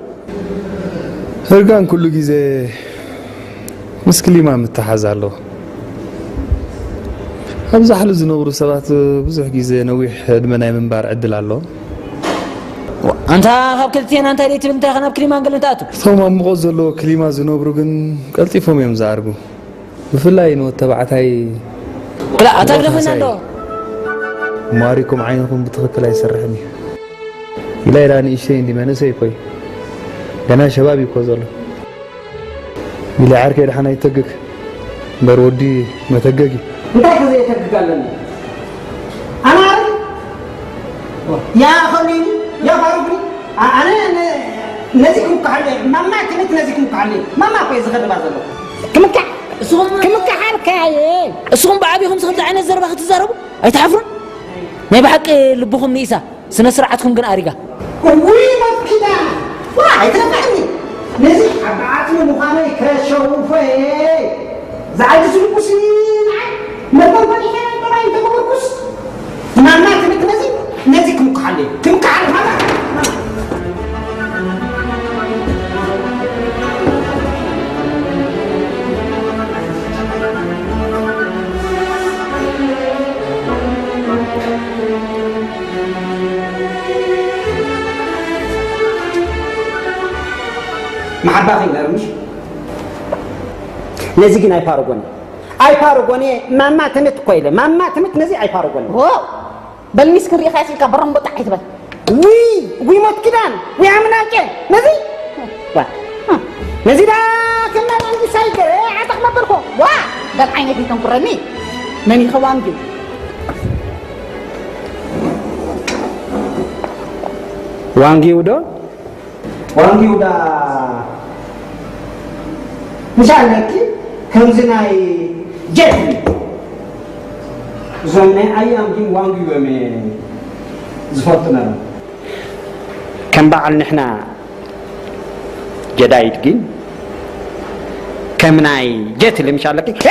هرقان كل جيزة مسكلي ما متحازالو أبزح حلو زنوبر سبات بزح جيزة نويح دمناي من بار عدل علو أنت خاب كلتين أنت اللي تبي تاخذ بكلمة قال أنت ثم مغزلو كلمة زنوبر جن قلتي فهم يمزارجو بفلاي إنه تبعت هاي لا أتعرفين عنده ماريكم عينكم بتخكل يسرحني إلى إيراني إشتين دي ما نسي كوي أنا شبابي كوزلو إلى عارك رحنا يتجك برودي ما تجكي انت كذا يتجك لنا أنا عارف يا خليني يا فاروقي أنا نزيكم كحلي ماما كنت نزيكم كحلي ماما كويس غير بازلو كم كحالك يا السوم بعبيهم سخرت عين الزربة تزاربوا أي تعرفون ما يبحق لبهم نيسا سنة سرعتكم جن أريجا وي ما كده واحد تفهمني نزيك عبعتني مخاني كرشوا فيه زعل سلوكسين ما تبغى يحيى ترى أنت مبكوس ماما كنت نزيك مكحلي كم كحل هذا ما حد باغي نرمش نزيقنا أي فارغوني ماما تمت قويلة ماما تمت نزي أي فارغوني بل مسكر يا خاسي كبرم بطعي تبل وي موت كدان وي عمنا كي نزي نزي دا كنا عندي سايكر عتق ما بركو قال عيني في تنقرني ماني خوانجي وانجي ودا مشان كي كم زناي جدي زمن أيام جين وانجي ومن زفتنا كم بعل نحنا جدايد جين كم ناي جت اللي مشان لك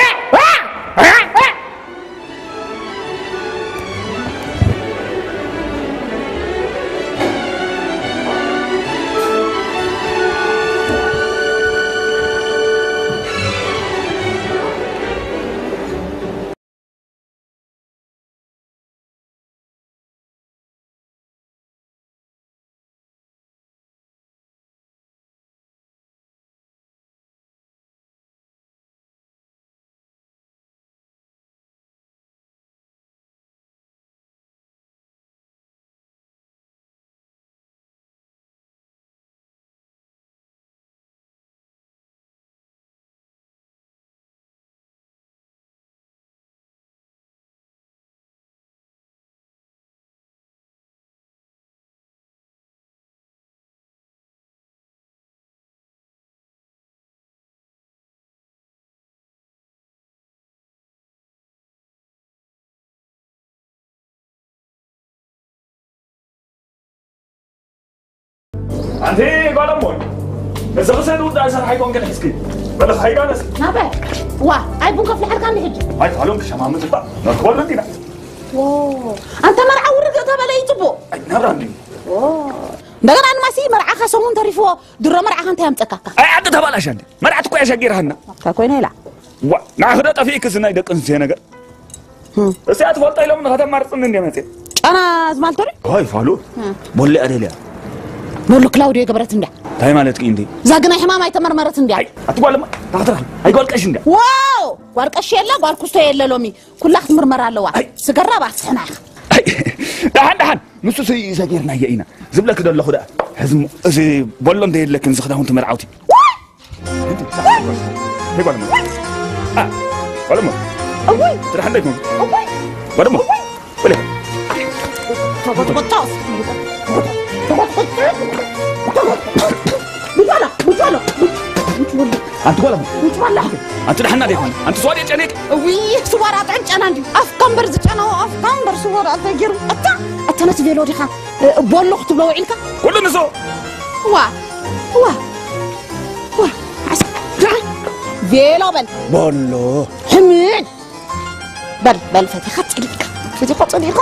أنت قال أمي بس غسل ودا يصير حيكون كده حسكي بس حيكون بس نابع وا أي بنك في الحلقة اللي هجي هاي تعلم كشمام تبع نقول لك كده واو أنت مرعى ورد تبع لا يتبو نبرني واو دعنا أنا ماسي مرعى خسون تعرفوا درة مرعى أنت هم تكاكا أي عد تبع لاشان مرعى تكوي أشجير هنا كوين هلا وا ناخذ تفيك سناي دك إنسان أجر بس يا تفضل يوم هذا مرت من اليوم أنا زمان توري هاي فالو بولي أدليا بقول له كلاوديو قبرت ندى تاي مالتك إندي زاقنا حمام أي تمر مرت ندى أتقول لما تحضر هاي قال كأش ندى واو وارك أشياء لا قال كوستو يلا لومي كل أخت مرمرة لوا سجرة بس حنا دهان نص سي زاقيرنا يجينا زبلة كده اللي خدها هزم زي بولن ده لكن زخده هون تمرعوتي هاي قال ما قال ما أوي ترى عندكم أوي قال ما ولا بطاس بتولا بتولا أنت ولا بتولا أنت رح نادي كمان أنت سواري جانيك وي سوارات عند عندي أفكم برز أنا أفكم برز سوارات غير أنت ناس فيلو دي خان بقول له تبلو عيلك كل نزو وا فيلو بولو حميد بل فتي خط لك فتي خط لك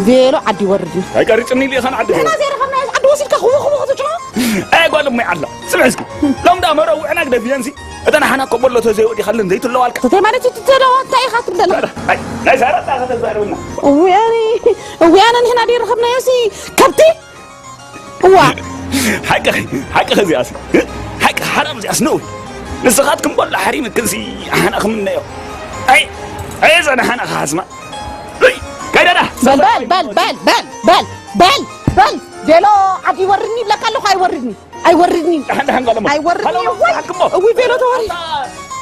فيلو عدي وردني هاي قريتني لي خان عدي أنا زي رفنا عدي وصلك خو تجنا أي قال ما يعلق سمعسك لهم ده مرة وأنا قد فيانسي إذا أنا حنا قبل له تزوج دي خلنا زيت الله والك تتى ما نتي تتلو أنت أي خاطر دلنا هاي لا زارت تاخذ الزارونا وأنا هنا دي رخبنا يوسي كبتي حق خزي أسي حق حرام زي أسنوي لسخاتكم ولا حريم الكنسي أنا خمنا يو أي أنا حنا خازمة كيدا بل فيلو عاد يورني لك قال له يورني يورني وي فيلو توري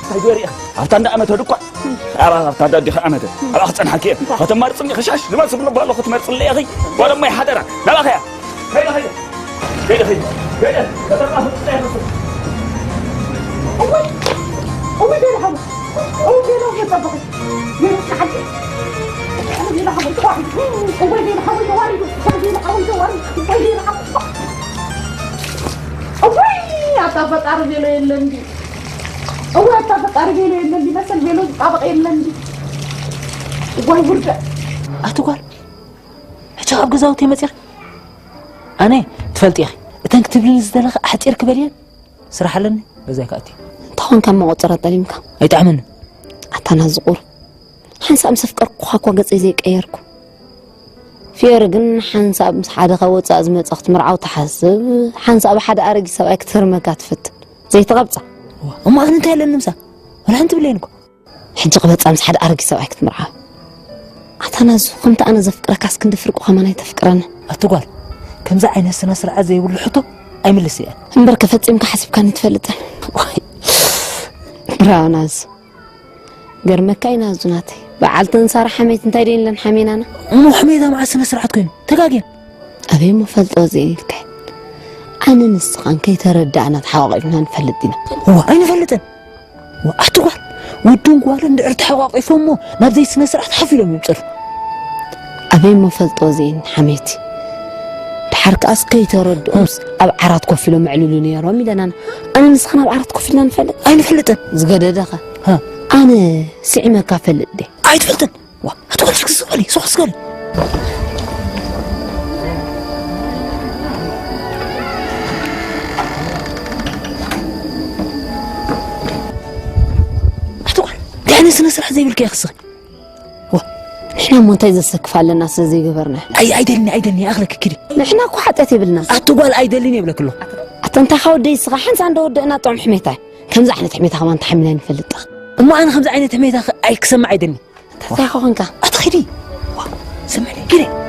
تايدوري أفتان أمة تدقق أرى أفتان دي أمة أرى أحسن حكي ختم مرسني خشاش لما سبنا بالله ختم مرسن لي أخي ولا ما يحضر لا خير كيدا أوي فيلو حبيبي أوي فيلو يطبقي فيلو حبيبي أتفق أرجع له اللندي أو أتفق أرجع له اللندي مثل بيلو طابق اللندي وين برجع أتقول حتى أبغى زاوتي متر أنا تفلت يا أخي تنكتب لي الزلق حتى يركب لي صراحة لني بزاك أتي طبعا كم مقصرة تليمك أي تعمل أتنازقور حنسا مسفكر قوخاك وقصي زيك أيركو في رجن حنسا مس حدا خوت أزمة أخت مرعى وتحسب حنسا بحد أرجع سبع أكثر ما كاتفت زي تغبطة وما أنت هلا النمسا ولا أنت بلينكو حنجي قبط أمس حد أرجع سبع أكثر مرعى أتنازق قمت أنا زفكرك عسكن دفرق وخمانة تفكرنا أتقول كم زعين السنة سرعة زي ولا حطه أي من اللي مبركة فتيمك حسب كان يتفلت برا ناز قرمك أي ناز ناتي بعلتن صار حميت انت يدين لن حمين أنا مو حميدة مع السنة سرعتكم تقاقين أبي مفلت أوزيني الكين أنا نسقان كي تردعنا تحاوقفنا نفلتنا هو أين فلتن وأحتقال ودون قوالا ندعرت حواقي فمو نبدأ السنة سرعت حفلهم يبصر أبي مفلت أوزين حميتي حرك أسكي ترد أمس أب عرض كفلو معلولين يا رامي أنا نسخنا أب عرض كفلنا نفلت أين فلتن زقدة دخل ها أنا سعيمة كفلت دي أين فلتن هتقول فيك سؤالي سؤالي هتقول يعني سنة سرح زي بالكي أخصي نحنا منتيز السقف على الناس زي قبرنا أيدلني أغلق كده نحنا كو حتى بالناس أتقول أيدلني يبلك له أنت خاود دي صغا حنس عنده ودنا طعم حميتها كم زحنة حميتها كمان تحملين فلتها ما أنا 5 عينة حميتها أي كسمع أيدلني تاخو هنك أتخيلي سمعني كده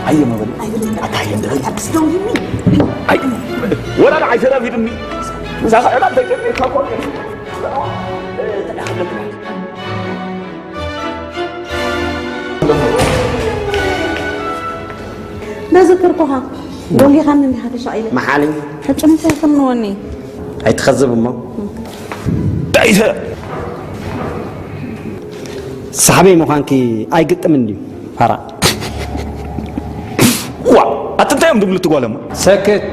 أي ما بدي أتعين ده بس دوني أي ولا أنا عايز أنا في دمي زاخ أنا بتجيب كاكول ما ذكرتها قولي خلني هذا شيء محالي حتى أنت خلنوني هيتخزب أمه رايته صاحبي مخانكي اي قطمني فرا وا اتنتا يوم دبلت قولما سكت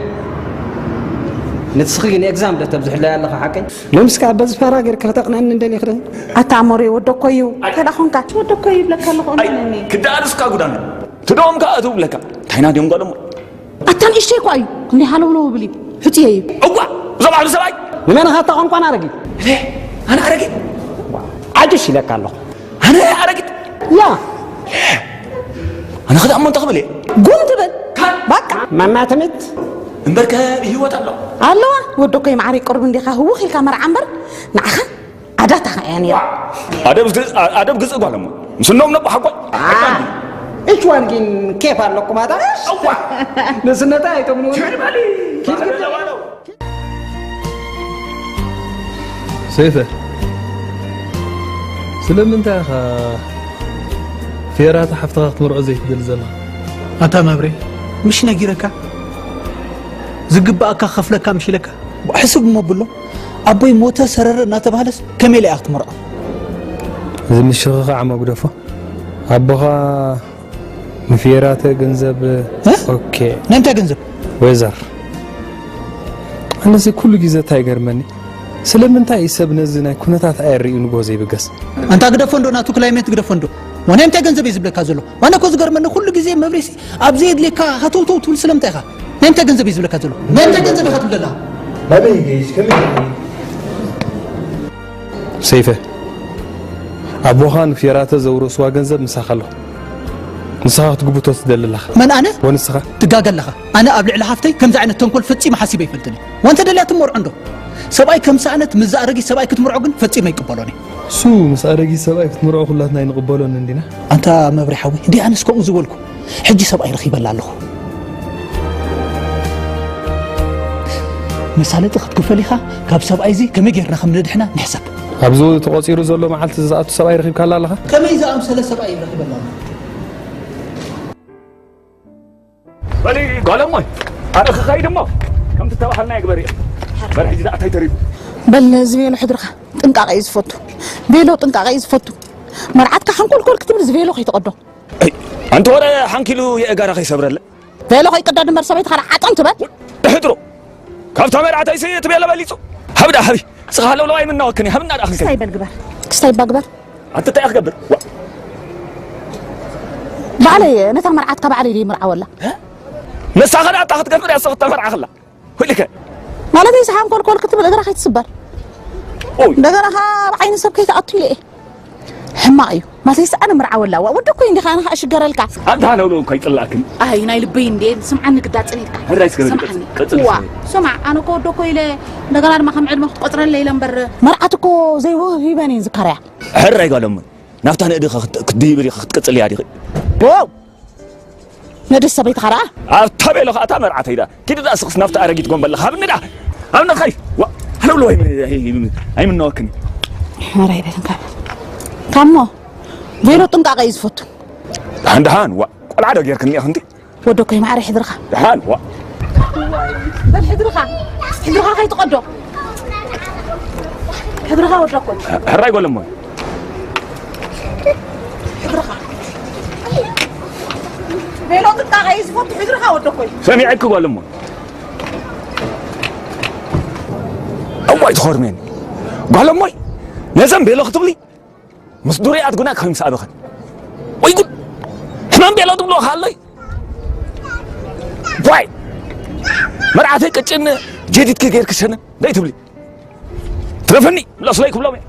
نتسخي ني اكزام ده تبزح لا يلا حقي لو مسكا بز فرا غير كتقنا ان ندني خدن اتامري ودكويو كذا خونكا ودكويو لك الله قولني كدارس كاغدان تدوم كاتو لك تاينا ديوم قولما اتان اشتي كوي كني حلو لو بلي حتي اوا زبا زباي من انا هتا قنقان ارغي انا ارغي عجش لك الله انا ارغي لا انا خد امن تقبلي قمت بل بقى ما تمت امبرك هيوت الله الله ودكوي معري قرب نديخا هو خيل كامر عنبر نعخا عداتها يعني ادب قص قالما مسنوم نبو حقوي ايش وانجين كيف لكم هذا نسنتا ايتم كيف سيفه سلم انت فيرات حفتها تمرع زيت دلزلها أنت مبري مش نجيرك زقبأك خفلك مش لك حسب ما بقوله أبوي موتى سرر ناتبهالس كميل أخت مرأة زي مش شغال عم أقولفه أبغى فيرات جنزب أوكي ننتى جنزب ويزر أنا زي كل جزء تايجر مني سلم انت يسب نزنا كنتات ايري نغوزي بقص انت قد فندو ناتو كلايمت قد فندو وانا انت جنزب يزبلك ازلو وانا كوز غير من كل غزي مبريسي ابزيد لك هتوتو تول سلمتها انت جنزب يزبلك ازلو انت جنزب هتقول لها ما بيجيش كم سيفه ابوخان فيراته زورو سوا جنزب مسخله مسخه تقبطو تدللها من انا ونسخه تقاقل لها انا ابلع لحافتي كم زعنا تنكل فتي ما حسيبي يفلتني وانت دليات تمر عنده سباي كم سنة مزارجي سباي كتمرعو جن فتي ما يقبلوني سو مسارجي سباي كتمرعو خلاتنا ينقبلون عندنا أنت ما بريحوي دي أنا سكون زولكم حجي سباي رخيب الله له مسألة تخد كفليها كاب سباي زي كم يجرنا خم ندحنا نحسب أبزو تقصير زولو معلت زات سباي رخيب كلا لها كم إذا أمثل سباي رخيب الله بلي قال أمي أنا خايد أمه كم تتوهلنا يا كبري برح جدا أتاي تريب بل زبيلو حدرخه طنقا قيز فوتو بيلو طنقا قيز فوتو مرعتك حنقول كل كتب زبيلو خي تقدو أنت ورا حنكيلو يا إجارة خي صبر لا بيلو خي قدو دمر سبيت خلا عطن تبل حدرو كافتا مرعت أي سيء تبي لا بليسو هبدا هبي سخالو لو أي من نوكني هبنا أخي كستاي بالجبر كستاي بالجبر أنت تأخ جبر بعلي نتا مرعتك بعلي لي مرعى ولا نسخنا تاخذ جبر يا صغت مرعى خلا هولك ما لا تيسحام كل كتب الإجارة خي تسبر دغرها بعين سبكيت أطيله حمايو ما تيس أنا مرعى ولا ودكو يندي خانها أشجر الكع أنت هلا ولو كي طلعكن هاي نايل بين دين سمعني قدات أني الرئيس سمعني وا سمع أنا كو دكو إلى دغرها ما خم علم قطر الليل مبر مرعتكو زي هو في بني ذكرها الرئيس قال أم نفتح ندي كدي بري كتسلي هذه واو ندس سبيت خرا أتابع له أتامر عتيدا كده ده أسقس نفط أرجيت قوم بالله خابن ده أنا خايف هلا ولو هي من نوكني مرة بيتك كمو فيلو طنقا قيز فوت هان العادة غير كني أخنتي ودوكي ما عارف حدرخه هان بل حدرخه خي تقدو حدرخه ودوكو هراي يقول لهم حدرخه فيلو طنقا قيز فوت حدرخه ودوكو سامعك يقول لهم أوعي تخور مني قال أمي لازم بيلو خطب لي مصدوري أتقولك خمس سابقا ويقول حمام بيلو تبلو خالي واي مرعاتي كتشن جديد كغير كشنا لا يتبلي تلفني لا صليك بلا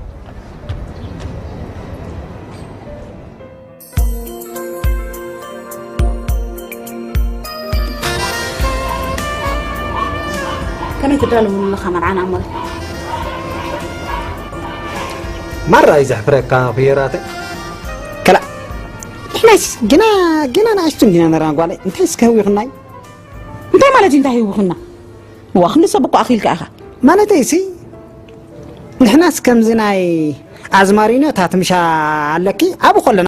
كم يتدالوا من الخمر عن عمري مرة إذا حبرك فيراتك كلا إحناس جنا أنا أشتم جنا نرى قالي أنت إسكهوي خناي أنت ما لجين تهي وخنا وأخني سبق أخيل كأخا ما نتيسي إحناس كم زناي أزمارينو تاتمشى علىكي أبو خلنا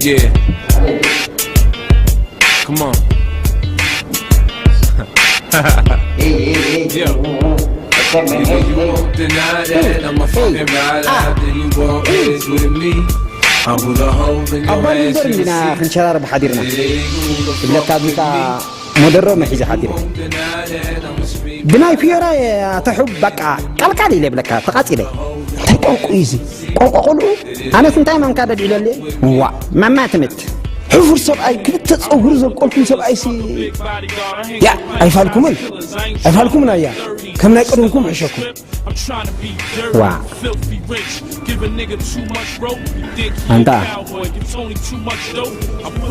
Yeah. Come on. Yo. You won't deny that I'ma fucking ride out, then you always with me. I put a hole in your ass. عندنا خنشار بحضيرنا اللي كابيكا مدرو محيز حضيرنا بناي فيرا تحب بقى قلقالي لي بلكا تقاتلي تقوق ايزي قوق قولو انا سنتاي ما مكادد يلولي وا ما تمت حفر سبعي كنت تصغر زقلكم سبعي سي يا ايفالكم يا كم نايقدونكم عشكم وا انت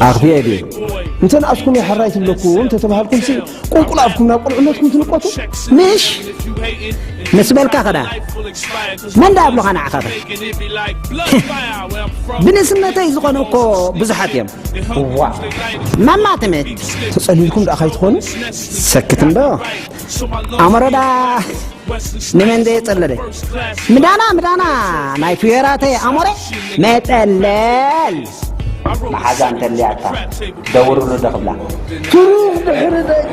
اخبي ابي انت ناسكم يا حرايت لكم انت تبهالكم سي قنقل افكم ناقل عمتكم تنقطوا مش نسبلك خدا من دابلو انا عخده بنسمتي زقنكو بزحات يم وا ما تمت تصليلكم اخاي تكون سكتم بقى امردا نمن دي تصلل مدانا ناي فيراتي امره متلل محزان تلياتا دوروا له دخلا تروح بحردك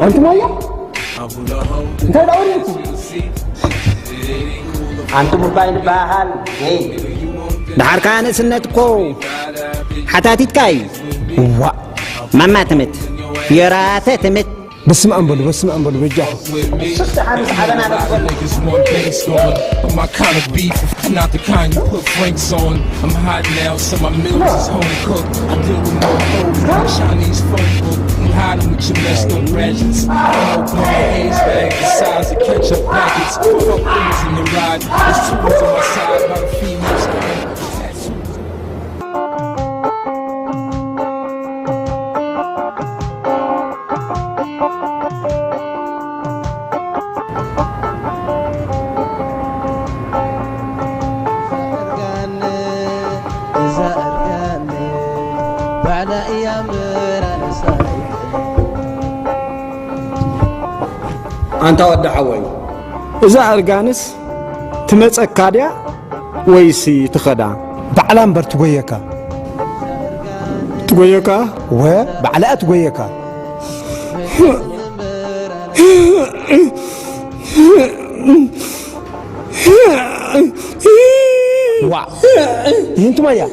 انت مايا انت دوريكم انتم موبايل باهل دحر كان سنتكو حتاتيت كاي وا ما تمت فيراتي تمت بس ما انبلو بجاحو شفت حدا انا my kind of beef, not the kind you put Franks on. I'm hot now, so my meals is home cooked. I deal with no hoes, like Chinese phone book. I'm hiding with your messed up ratchets. I open my hands bag the size of ketchup packets. Fuck things in the ride. There's tools on my side by the females. أنت ودع حوي إذا أرجانس تمسك كاديا ويسي تخدع بعلام برتويكا تويكا و بعلاء تويكا وا انتم يا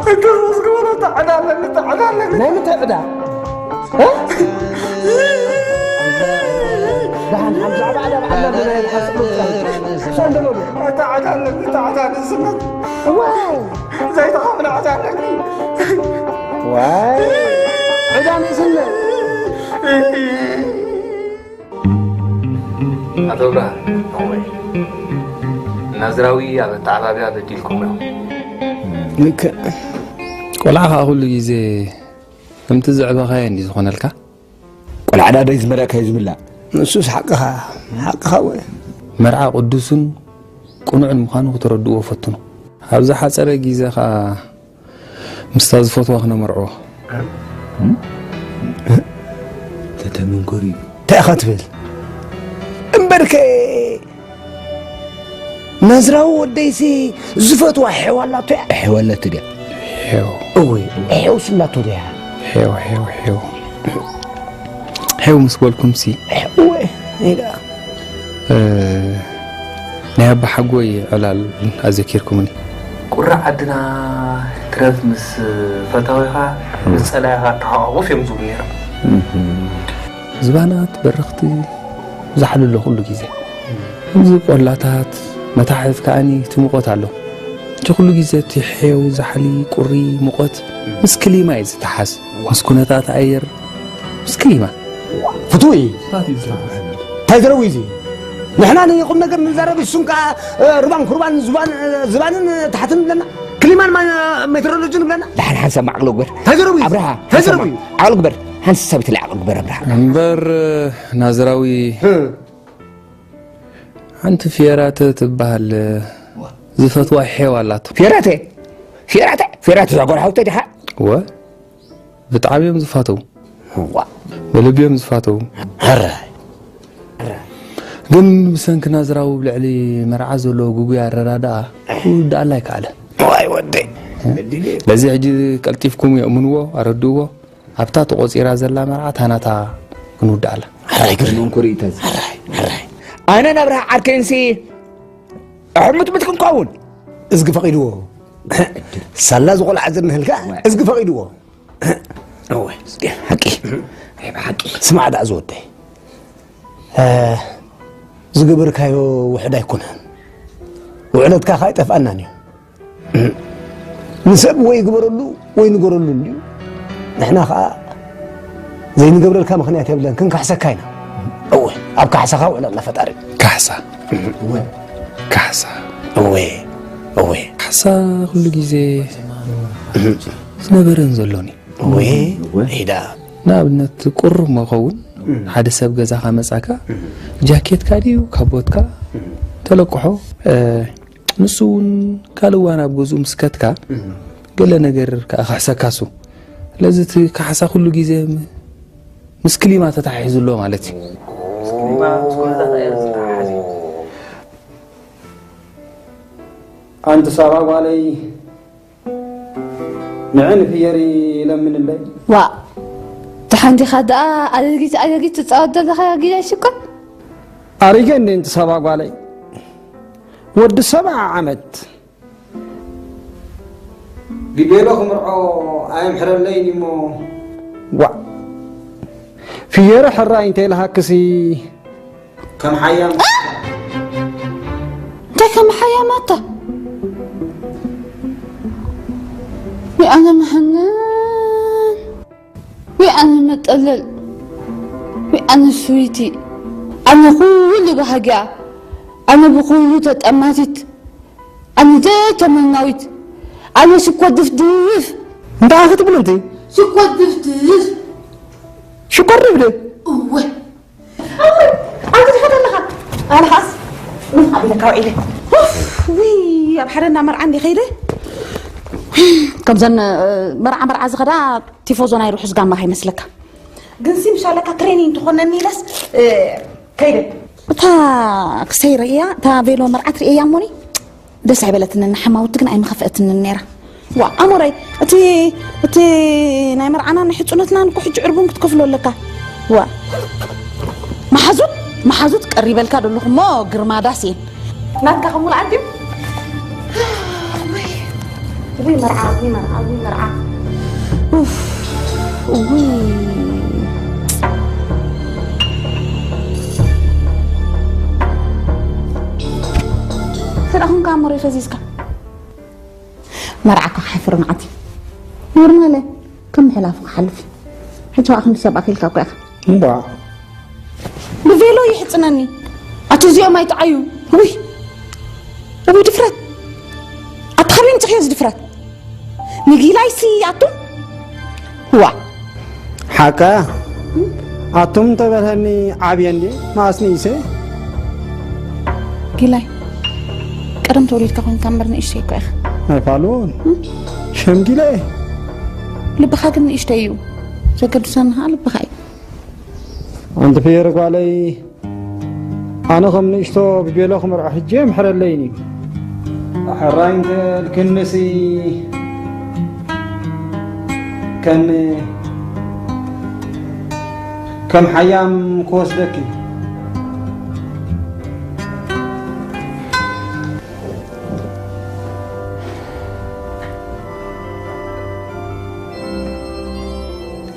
الجوز قولوا تعالى نايم تعدا ها دهان حمزة على صندلوا تعالى الزمن واو زي تخافنا عتالك واو عداني سنة أتوقع نازراوي على تعبابي بديلكم لك قلعها كل جزء كم تزعبها خاين دي زخون لك قلع عدد يزمرك هيزم الله نسوس حقها وي مرعى قدوسن قنوع المخانو تردوه وفتنو هابزا حاصر جزء خا مستاز فتوى خنا مرعوه تتمن قريب تأخذ امبركي نزراو وديسي زفتوا حوالا تديا حيو سلاتو ديا حيو مسؤولكم سي حيو ايدا نهب حقوي على اذكركم قرا عدنا ترف مس فتاويها مسألة تعوف يمزو نيرا زبانات برختي زحل له كل جزء زي قلاتات متاحف كأني تمقت له كل جزء تحيو زحلي قري مقت مسكليما يزتحس مسكونات عير مسكليما فتوي تايدرويزي نحنا نقوم نقدر نزرب السمكة ربان زبان تحتن لنا كليمان ما مترولوجي لنا دحر حسب عقله كبر تايدرويزي ابراها تايدرويزي عقله كبر هنس ثابت لي عقله كبر ابراها انبر نازراوي أنت فيرات تبهل زفت واحد ولا فيرات زغور حوت دحا و بتعبيهم زفاتو بلبيهم زفاتو ግን ብሰንኪ ናዝራዊ ብልዕሊ መርዓ ዘለዎ ጉጉያ ኣረዳድኣ ውዳ ኣላ ይከኣለ ዋይ ወደይ ለዚ ሕጂ ቀልጢፍኩም የእምንዎ ኣረድዎ ኣብታ ተቆፂራ ዘላ መርዓ ታናታ ክንውዳ ኣላ ሓራይ ግርኖን ኩሪእተዝ ሓራይ ኣነ ነብርሃ ዓርከንሲ ኣሕምት ክንከውን እዝጊ ፈቂድዎ ሳላ ዝቆልዓ ዘምህልካ እዝጊ ፈቂድዎ ወይ ሓቂ ስማዕ ዳእ ዝወደይ ዝግብርካዮ ውሕድ ኣይኮነን ውዕለትካ ካ ይጠፍአናን እዩ ንሰብ ወይ ይግበረሉ ወይ ንገረሉ እዩ ንሕና ከዓ ዘይንገብረልካ ምክንያት የብለን ክንካሕሰካ ኢና እወ ኣብ ካሕሳኻ ውዕለና ፈጣሪ ካሕሳ እወ ካሕሳ ኩሉ ግዜ ዝነበረን ዘሎኒ ሄዳ ንኣብነት ቁሩብ መኸውን ሓደ ሰብ ገዛኻ መጻካ ጃኬትካ ድዩ ካቦትካ ተለቅሖ ንሱ እውን ካልእዋን ኣብ ገዝኡ ምስከትካ ገለ ነገር ካሕሰካሱ ስለዚ እቲ ካሕሳ ኩሉ ግዜ ምስ ክሊማ ተታሒዙሎ ማለት እዩ أنت سبب علي نعن في يري لمن الليل وا تحندي خدا أريجيت تصعد لها جيا شكر أريجين أنت سبب علي ود 7 عمد قبيلهم رعو أيام حر الليل مو وا في يري حرة أنت لها كسي كم حيام ده كم حياماته أنا محنان وأنا متقلل وأنا سويتي أنا كل بهجع أنا بقول تتأمتت أنا ده تمنويت أنا شكوى دفدف أنت أخذت بلنتي شكوى دفدف شو قرب لي أوه أنا تحط لها أنا حاس من قبلك وعيلة وي أبحرنا مر عندي خيره كم زن مرعى زغدا تيفوزونا يروح زقام ما هي مسلك قنسي مش لك ترينين تخونني بس كيده تا كسيره يا تا فيلو مرعى تري ايام موني دس عبلت ان نحما وتكن اي مخفئه النيره وا امري تي ناي مرعانا نحصونتنا نكو حج عربون كتكفلو لك وا محازوت قريب لك دلخم مو غرماداسين ناتك خمول عندي وي مرعى اوف وي سرهم كاموري فزيزكا مرعاك حفر معتي نورمالي كم حلافك حلفي حجوا اخن سبع كيلكا كو اخ مبا بفيلو يحصنني اتزيو ما يتعيو وي ابو دفرت اتخبين تخيز دفرت نجي لايسي أتوم هو حكا أتوم تبرهني عبياني ما أسني سه جلاي كرم تقولي كون كمرني إيش يكوي ما يفعلون شم جلاي اللي بخاجني إيش تيو شكل سنها اللي بخاي أنت في رجع علي أنا خمني إشتو ببيلو خمر أحجام حر الليني حراين الكنسي كم حيام كوس دكي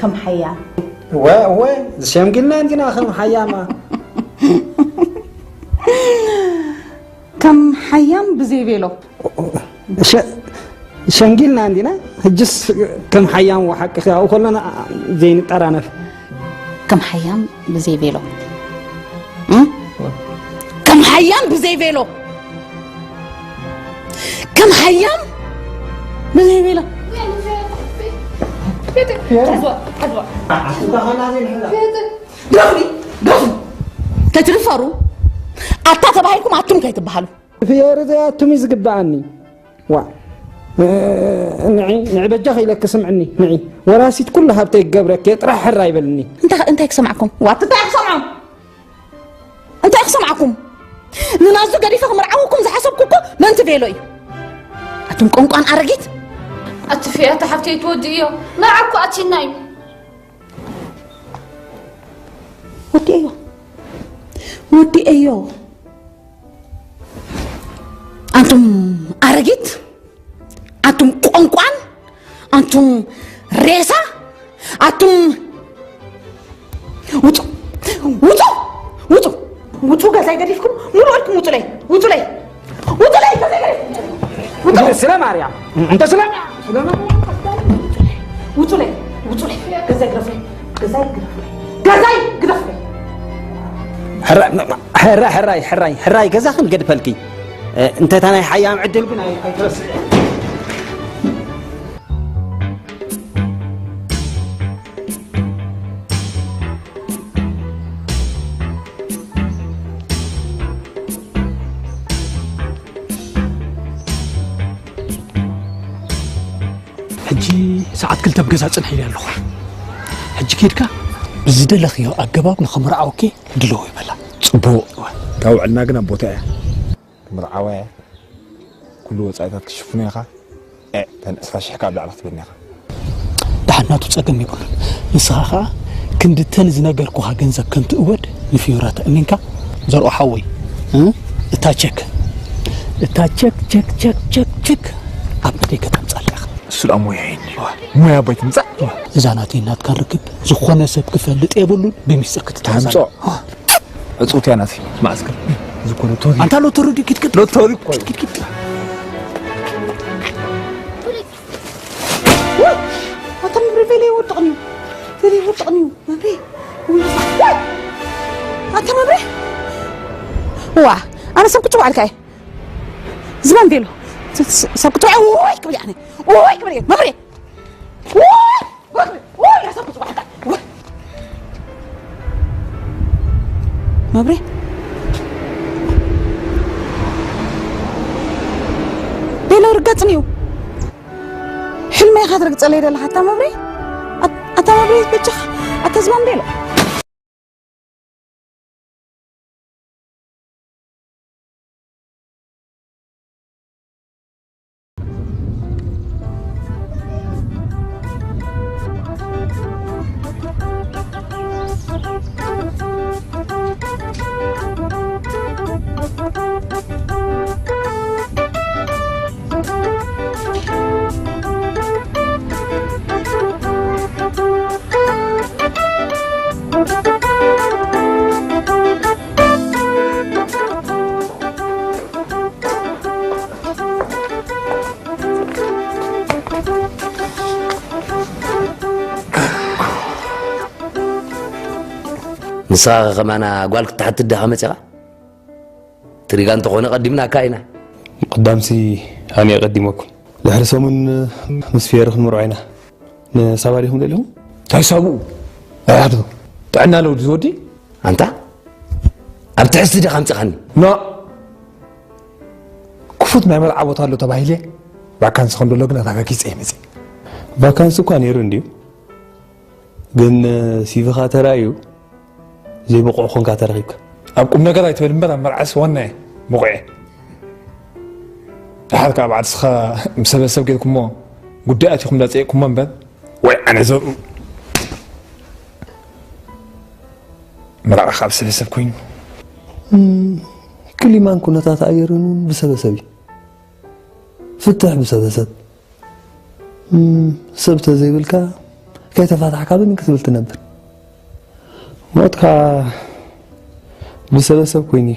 كم حيام وين زشام قلنا عندنا كم حيام كم حيام بزي فيلو شنقلنا عندنا هجس كم حيام وحق وخلنا زين ترانف كم حيام بزي فيلو كم حيام بزي فيلو كم حيام بزي فيلو تترفروا أتا تبعيكم أتم كي تبحلوا في رزاتهم يزقبعني وا نعي بجاخي لك سمعني نعي وراسيت كلها بتيك قبرك يطرح الرايبلني انت هيك سمعكم واتتاك سمعهم انت اخسمعكم ننازو قريفه مرعوكم زحسبكم ما انت فيلوي اتم قنقان ارغيت اتفيات حفتي توديو ما عكو اتشناي ودي ايو انتم ارغيت انتم قنقان انتم ريسا انتم وتو غزاي قريفكم مروعكم وتو لي غزاي سلام عليكم انت سلام وتو لي غزاي قرفلي حراي غزاخن قد فلكي انت تاني حيا معدل بنا يترسل حجي ساعات كلتا بقزا صنحي لي الله حجي كيدكا بزدلخيو اغباب نخمرعوكي دلو يبلا صبو توعلنا قنا بوتا مرعوا كل وصايتات كشفنا يخا تنقصاش حكا بلا عرفت بينها دحناتو صقم يقول نسخا كندتن زنغركوها ገንዘብ كنت اود نفيورات امينكا زرو حوي اتاچك تشك ابدي كتمصالخ سلام وين مويا بيت مصا زاناتي نات كان ركب زخونه سب كفلط يبلون بميسر كتتامص اصوت يا ناسي ماسك زكونه توري انت لو توري كيت لو توري كيت وطن بريفيلي وطقني مبري انت مبري وا انا سبكتو عليك زمان ديلو سبكتو وي كبر يعني وي كبر مبري وي يا سبكتو عليك مبري ديلو رقصنيو حلمي خاطرك تصلي دل حتى مبري بتخ اتزمان ديلو نساغ غمانا قالك تحت الدها متى تريغان تخونه قدمنا كاينا قدامسي هاني اقدمكم لحرسوا من مسفير مرعينا نسواريهم لهم تحسبوا اعدو تعنا لو زودي انت ابتحس دي خمسه خني لا كفوت ما يمر عبطالو تبايلي باكانس خندو لغنا تاكاكي صيمسي باكانس كان يرنديو ግን ሲፈኻ ተራዩ ዘይብቆ ኮንካ ተረኺብካ ኣብ ቁም ነገር ኣይትበልም በላ መርዓስ ዋና ብቑዕ ሓልካ ባዕድስኻ ምሰበሰብ ጌርኩሞ ጉዳይ ኣትኹም ዳፀየቅኩሞ እምበር ወይ ኣነ ዘብኡ መራቕኻ ብሰበሰብ ኮይኑ ክሊማን ኩነታት ኣየርን ብሰበሰብ እዩ ፍትሕ ብሰበሰብ ሰብ ተዘይብልካ كيتفاتحك هذا من كتبت نبر موتك بسبب كويني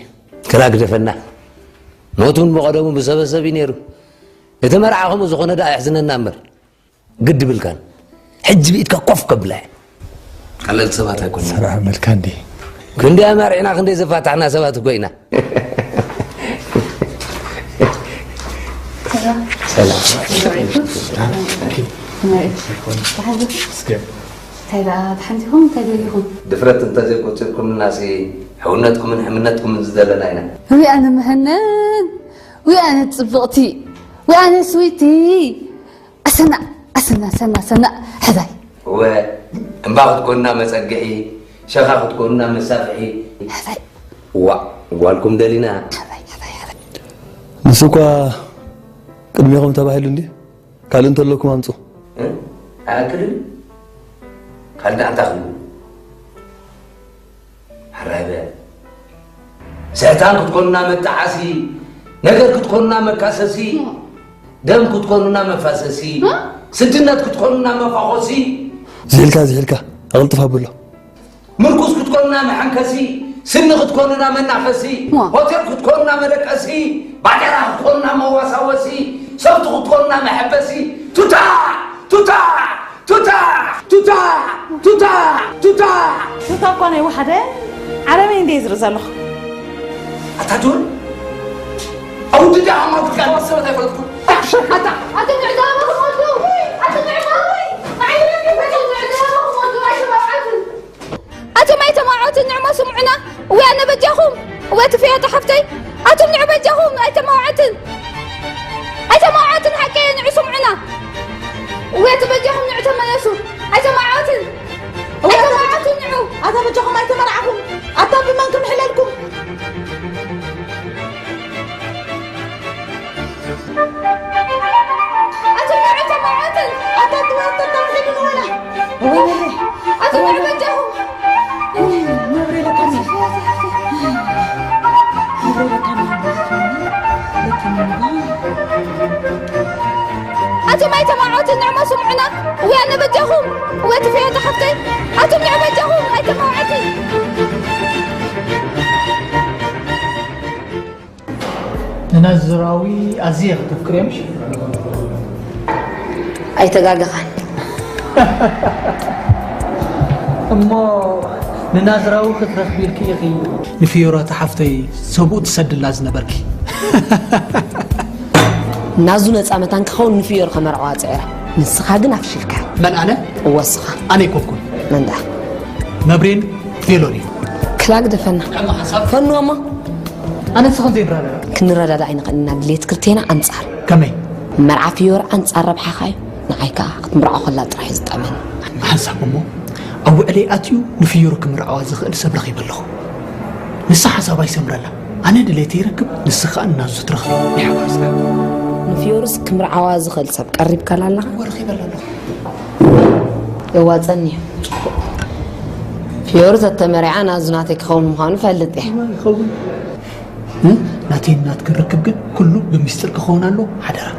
كلاك دفنا موتون بقدمهم بسبب ينيرو يتمرعهم زخونه دا يحزن النمر قد بالكان حج بيدك قف قبله قلل سبات يكون سلام الكاندي كندي امرعنا كندي زفاتحنا سبات كوينا سلام تايدا تحنتهم تايديهم دفرت انت زي قلتلكم الناس حونتكم من حمنتكم من زدلنا هنا وي انا مهنن وي انا تصبغتي وي انا سويتي اسنا هذاي هو انباخت كنا مسقعي شخاخت كنا مسافعي هذاي قالكم دلينا نسوكا قدميكم تباهلوا ندي قال انت لكم امصو اكل قال انت اخلو حرابه سيطان كتكوننا متعاسي نجر كتكوننا مكاسسي دم كتكوننا مفاسسي سجنات كتكوننا مفاقسي زهلكا اغلطفها بله مركز كتكوننا محنكسي سن كتكوننا منافسي هوتيل كتكوننا مركسي بعدها كتكوننا مواسوسي صوت كتكوننا محبسي توتا توتا توتا توتا توتا توتا توتا كوني وحده على مين ديزر زلخ أتدون أو تدي عمك كان وصلت يا فلتكم أتا نعدامه خمودو أتا نعماوي معينك يفتو نعدامه خمودو أتا ما يتماعوت النعمة سمعنا ويانا بجاهم ويتفيها تحفتي أتا نعم بجاهم أيتماعوتن حكي نعي سمعنا ويتبجاهم نعتم يسو أيتماعوتن نعو أتا بجاهم أيتمرعهم أتا بمنكم حلالكم أتم أي تماعات النعمة سمعنا ويانا بجاهم ويتفيها تحفتي أتم نعم بجاهم أي تماعاتي ننزراوي أزيغ تفكريمش أي تقاقخان أما ننازراوي خطرخ بيركي يخي نفيورا تحفتي سبوت سد اللازنا بركي نازو نصامتان كخون نفيور خمرعوا صيره نسخا غن افشلكا من انا وسخا انا كوكون من ده مبرين فيلوري كلاك دفنا فنو اما انا سخن زي برا كنردا عين قلنا دليت كرتينا انصار كمي مرعى فيور انصار ربحا خاي نعيكا مرعى خلا طرح يزطمن حسابمو او علي اتيو نفيور كمرعوا زخل سبلخ يبلخو نسخ حسابا يسمرلا انا دليت يركب نسخ الناس ترخ يحواسك نفيورس كمر عواز خل سب قريب كلالا ورخي بلالا يواصني فيورز التمرعان زناتك خون مخان فلطي ما يخون ناتي نات كنركب كن كله بمستر كخون له حدا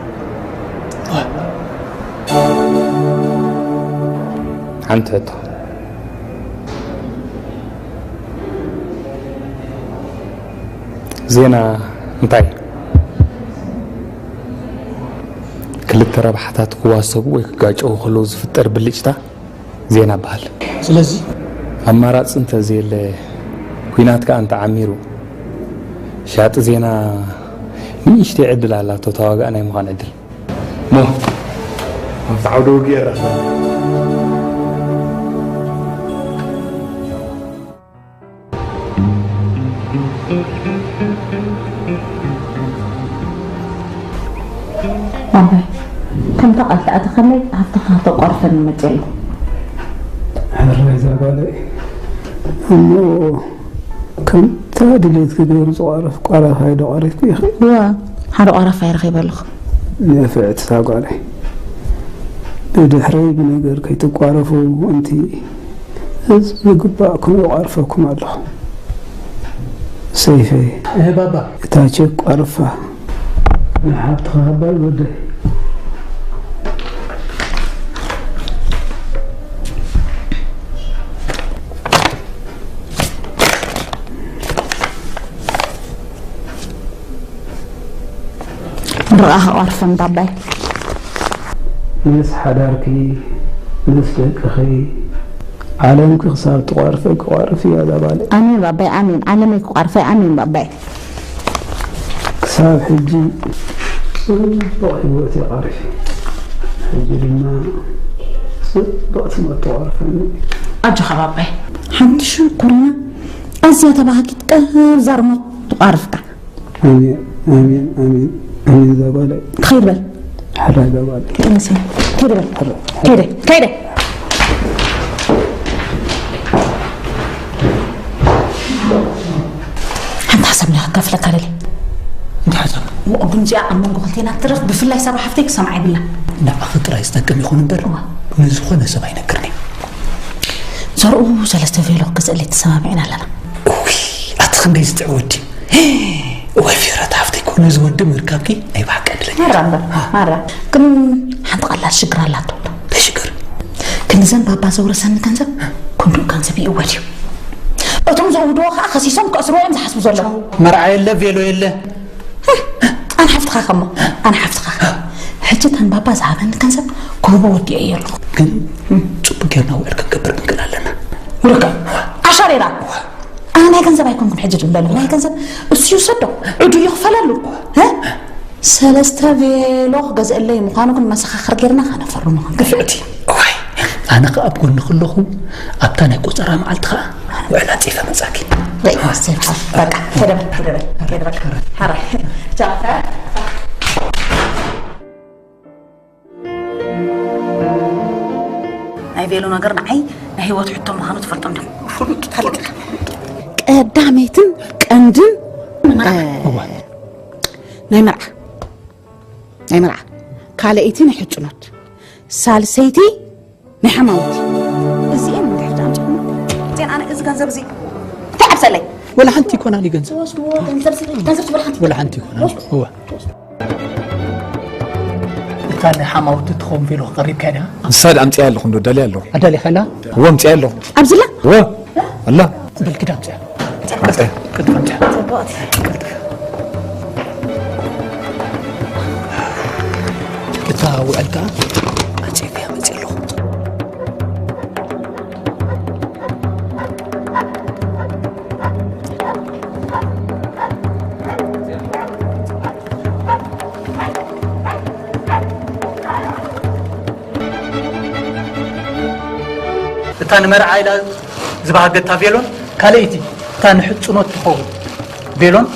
انت زينة انتي كلتا ربحتات كواسبو ويكاجو خلو زفتر بليجتا زينة بحال سلازي أمارات انت زي اللي كويناتك انت عميرو شات زينة ميشتي عدل على تتواقع انا مغان عدل مو تعودو غير بابا كم تقلت أتخلي هفتخها تقرفن مجلو حرة إذا قال أمو كم تادليت كبير صارف قارف هاي دعارف بيخي وا حرو قارف هاي رخي بلخ نفعت ساقالي بدحري بنقر كي تقارفوا أنتي يقبعكم وعارفكم الله سيفي ايه بابا تاجك قارفة نحط خبر بدي رآها عرفا بابا ناس حداركي ناس دقخي عالمك خسار تقارفك وعارفي هذا بالي امين بابا امين عالمك وعارفي امين بابا كساب حجي ضعي وقتي عارفي حجي لما ضعت ما تعرفني أجخ بابا حمد شو قلنا أزيا تبعك تقهر زرمت تعرفك امين امين امين امين ذا بالي خير بل حرا ذا بالي انسان كده بل كده كده كنكفلك على لي انت حسب وقبنجي أمون قلتينا ترف بفلاي سبع حفتك سمعي بالله لا خطر يستكم يكون بر نزخونه سبعي نكرني زرقو سلسة فيلو قزق اللي تسمعين لنا أتخن دي استعودي وفيرات حفتي يكون نزود مركبكي أي بحق أدلني مرة كم حنتقلع شكرا لا طول شكر كن زن بابا زور سن كنزب كندو كنزب يقوليو أتم زودوا خسيسهم كأسروا إمز حسب زلوا مرعي إلا فيلو إلا أنا حفت خاكمو أنا حفت خاك حجتهم بابا زعبان كنزب كوبو ودي أيرو كن شوف كيرنا وإرك كبر من كنا لنا وركا عشرة را أنا كنزب هيكون كن حجة ولا لا كنزب بس يصدق عدو يغفللو ها سلسة فيلو جزء اللي مقانو كن مسخ خرجرنا أنا فرنا كفأتي أنا أبقول نخلهم أبتنا كوزرا مع التخاء وعلى تيفا مساكين لا يستيقظ بقى كده حرا جاء أي فيلو نقرنا عي هي وتحطهم مخانو تفرطم دم فلوت تحلق دعميتن كندن ناي مرعى كالئيتين حجنات سالسيتي نحماوتي زين من تحت عم زين أنا إذا كان زبزي تعب سلي ولا حنتي يكون علي جنزب ولا حنتي يكون هو كان حماوتي تخون فيلو قريب كده صاد أمتي قال لكم دليل الله أدلي خلا هو أمتي قال له أبزلا هو الله بالكده كده كده وقالك أجي فيها مزيلو تاني مرعى إلى زباق التافيلون كاليتي تاني حط نوت تخو بيلون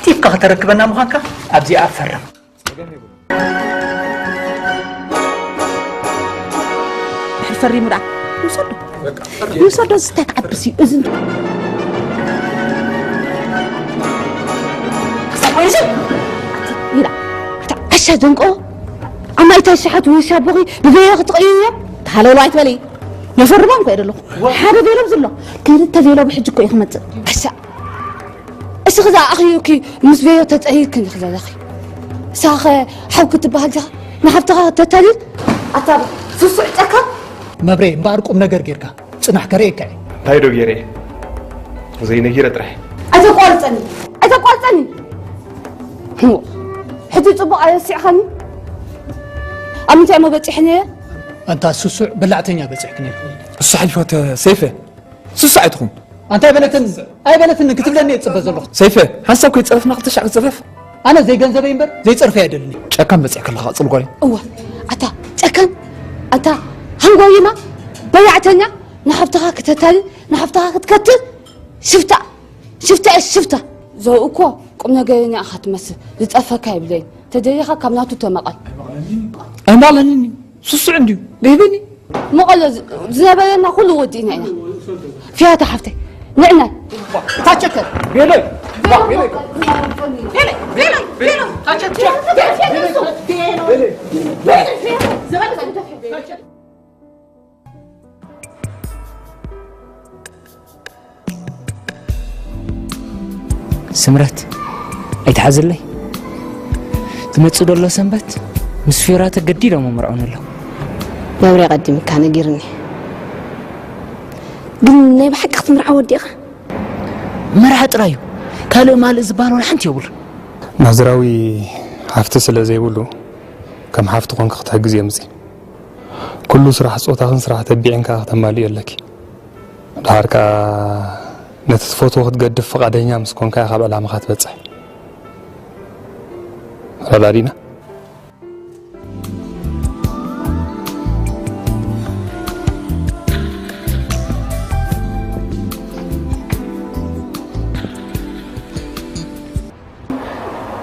كيف كهتركبنا مخانك أبزي أفرم فري مرا يوصل ستك عبسي إذن يلا أشهد أنكو أما يتشحت ويشابغي بفيغ تغيير تعالوا لا يتولي يفرمان كيد له حاجة فيلو بزله كيد تفيلو بحجكو يخمت أشا خذا أخيوكي مسفيو تتأيد كن خذا أخي ساخ حوك تبهجها نحفتها تتالي أتابع سوسو عتكا مبري باركم نجر جيركا صنع كريكا هايدو جيري زي نجيرة ترحي أتقولتني هو حدي طبق على سيحني أمتى ما بتحني أنت سوسو بلعتني بتحكني الصحيفة سيفة سوسو عيتكم أنت أي بنتن كتب لني تصبز الله سيفة حسب كنت تعرف نقطة شعب تصرف أنا زي جنزبين بر زي تصرف يدلني كم بتحكي الله أصل قولي أتا أكن أتا هنقوليما بيعتنا نحفتها كتتل نحفتها كتكتل شفتا زوقكو قمنا جايين أخذت مس لتأفك يبلين تدريها كملاتو تمقل أنا لني سوسو عندي بيبني مقل زنبلنا كل ودينا هنا فيها تحفتي نعنا تاچكر بيلي سمرت أيتحزن لي تمتصد الله سنبت مسفيرات قديرة ممرعون الله ما بري قدم كان جيرني قلنا بحق اختمر عودي مرحة رايو كالو مال إزبال ولا حنت يقول نظراوي حفت سلا زي بقوله كم حفت قنك تحجز يمزي كل صراحة صوتها صراحة تبيعين كأخذ مالي لك دارك نتفوت وقت قد فقدني أمس كون كأخذ على مخاط بتصح رادارينا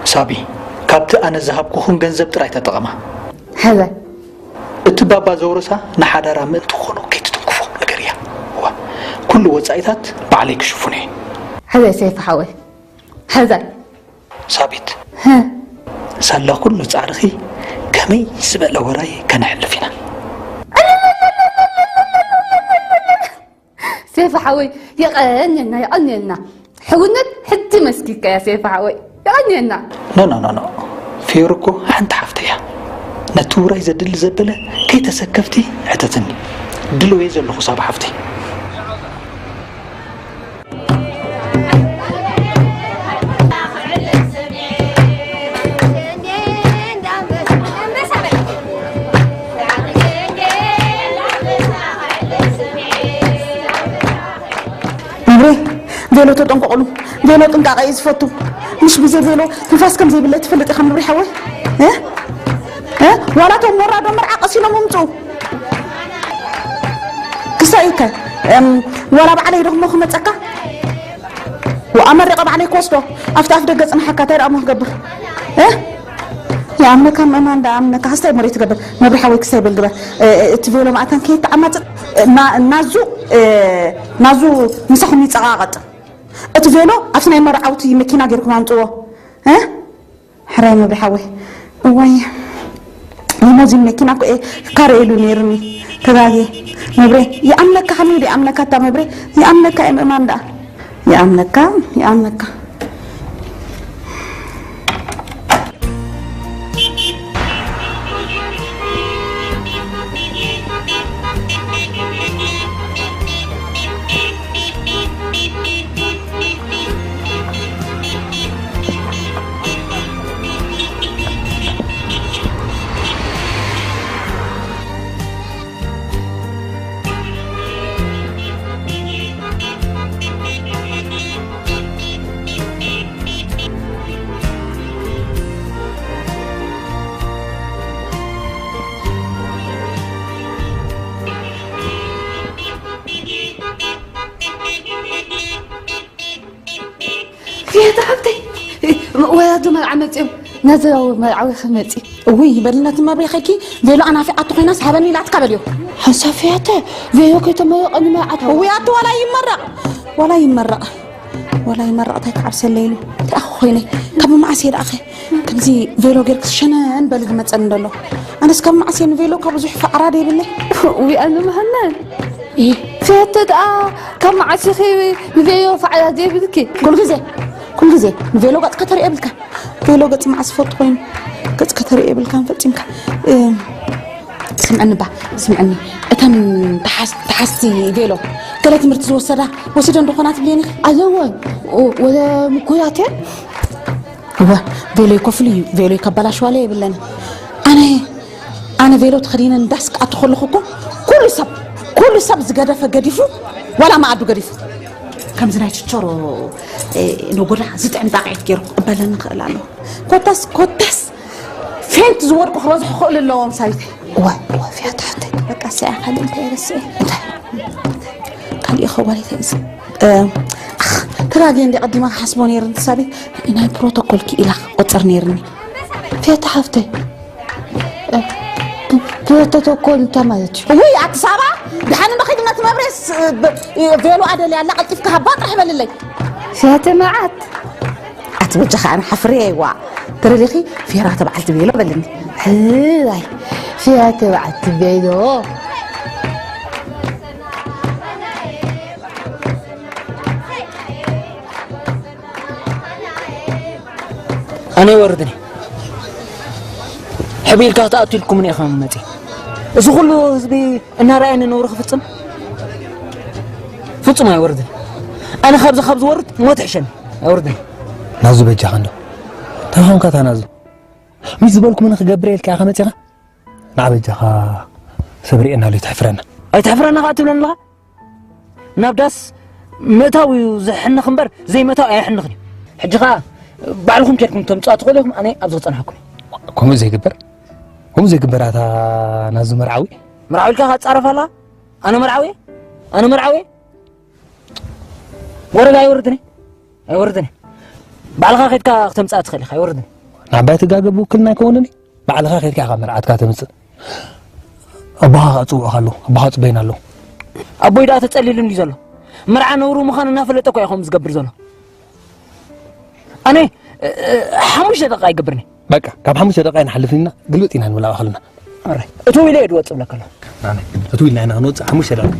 صابي كابت أنا ذهب كوخن جنزب تراي تتقما هذا اتبابا زورسا نحدر عمل تخونو كيت تنكفو نقريا كل وزايتات بعليك شوفوني هذا سيف حوي هذا صابت ها سالا كل صارخي كمي سبق لوراي كان حلفنا سيف حوي يقننا حونت حتى مسكيك يا سيف حوي يقننا لا فيركو حنت حفتيها نتورا يزدل زبله كي تسكفتي عتتني دلو يزل خصاب حفتي فيلو تطنققلو فيلو طنقاقه يزفتو مش بزي فيلو تنفاس كم زي بالله تفلط يخم نبري حوي ها ولا تمرا دمر عقسينا ممصو كسايك ولا بعلي رغم خمصكا وامر رقب عليك وسطو افتاف دغصن حكاتير امه قبر يا امك امان دا امك حسي مريت قبر نبري حوي كساي بالقبر تفيلو معتن كي تعمط نازو مسخني صقاقط اتفيلو افناي مرعوتي مكينه غيركم انطو حراي ما بحوي واي يموزي مكينه كاريلو نيرني كغاغي مبري يا امنك حميدي امنك تا مبري يا امنك اماندا يا امنك ويادو مرعمتي نزلوا مرعوي خمتي وي بلنا تما بريخيكي فيلو انا في اطو خيناس حبني لا تقبليو حسافيته فيلو كيتما انا ما عاد ويادو ولا يمرق تاك عبس الليل تاخو خيني كم معسير اخي كنزي فيلو غير شنان بلد مصن دلو انا اسكم معسين فيلو كبزح فقرادي بالله وي انا مهنن ايه فاتت كم معسيخي فيلو فعلا دي بدكي كل جزء فيلو قد كتر قبلك فيلو قد مع صفوت وين قد كتر قبلك فتشمك سمعني اتم تحسي فيلو قالت مرتز وسدا دخونات بليني ايوه ولا مكوياتي هو فيلو يكفلي فيلو يكبلاش ولا يبلنا انا فيلو تخلينا ندسك ادخل لكم كل سب زغدفه غديفو ولا ما عدو غديفو كم زنايت تشرو نقول زتعن باقيت كيرو قبلنا نخلالو كوتاس فين تزورق خلاص خول اللوم سايتي وا فيها تحت بقى ساعه خلي انت يرسي قال لي خوالي تنس تراجي عندي قديما حسبوني رنت سابي انا بروتوكول كي الى قطر نيرني فيها تحفتي بروتوكول تمالتي وي عتصابه دحنا ما خدنا تمبرس فيلو عدل يلا قلتك هباط رحبل لي فيها معات اتوجه انا حفريه وا تريخي فيها تبعت فيلو بلني هاي فيها تبعت فيلو انا وردني حبيل كاتاتي لكم يا خمتي اذا كله زبي ان راينا نور فصم يا وردني انا خبز ورد موت حشن يا وردني نازو بجا عنده تفهم كاتا نازو مش زبالكم انا خجبريل كا خمتي نعبجا صبري انا اللي تحفرنا اي تحفرنا قاتلنا لها نابداس متاوي زحنا خنبر زي متاوي اي حنخني حجخا بعلكم كيركم تمصات خلكم انا ابزو صنحكم كم زي كبر اتا نازو مرعوي لك هتصرف الله انا مرعوي ورقه يوردني بعلها خيتك تمصات خلي يوردني نعبايت غاغبو كلنا كونني بعلها خيتك مرعاتك تمص ابها اصو خلو ابها صبينا له ابوي دا تصليلن دي زلو مرعا نورو مخان نافلطكو يخم زغبر زلو أنا حموش دقائق قبرني بقى كم حموش دقائق نحلفنا قلوتينا ولا أخلنا أتوي ليه دوت ولا كلا أنا أتوي لنا أنا نوت حموش دقائق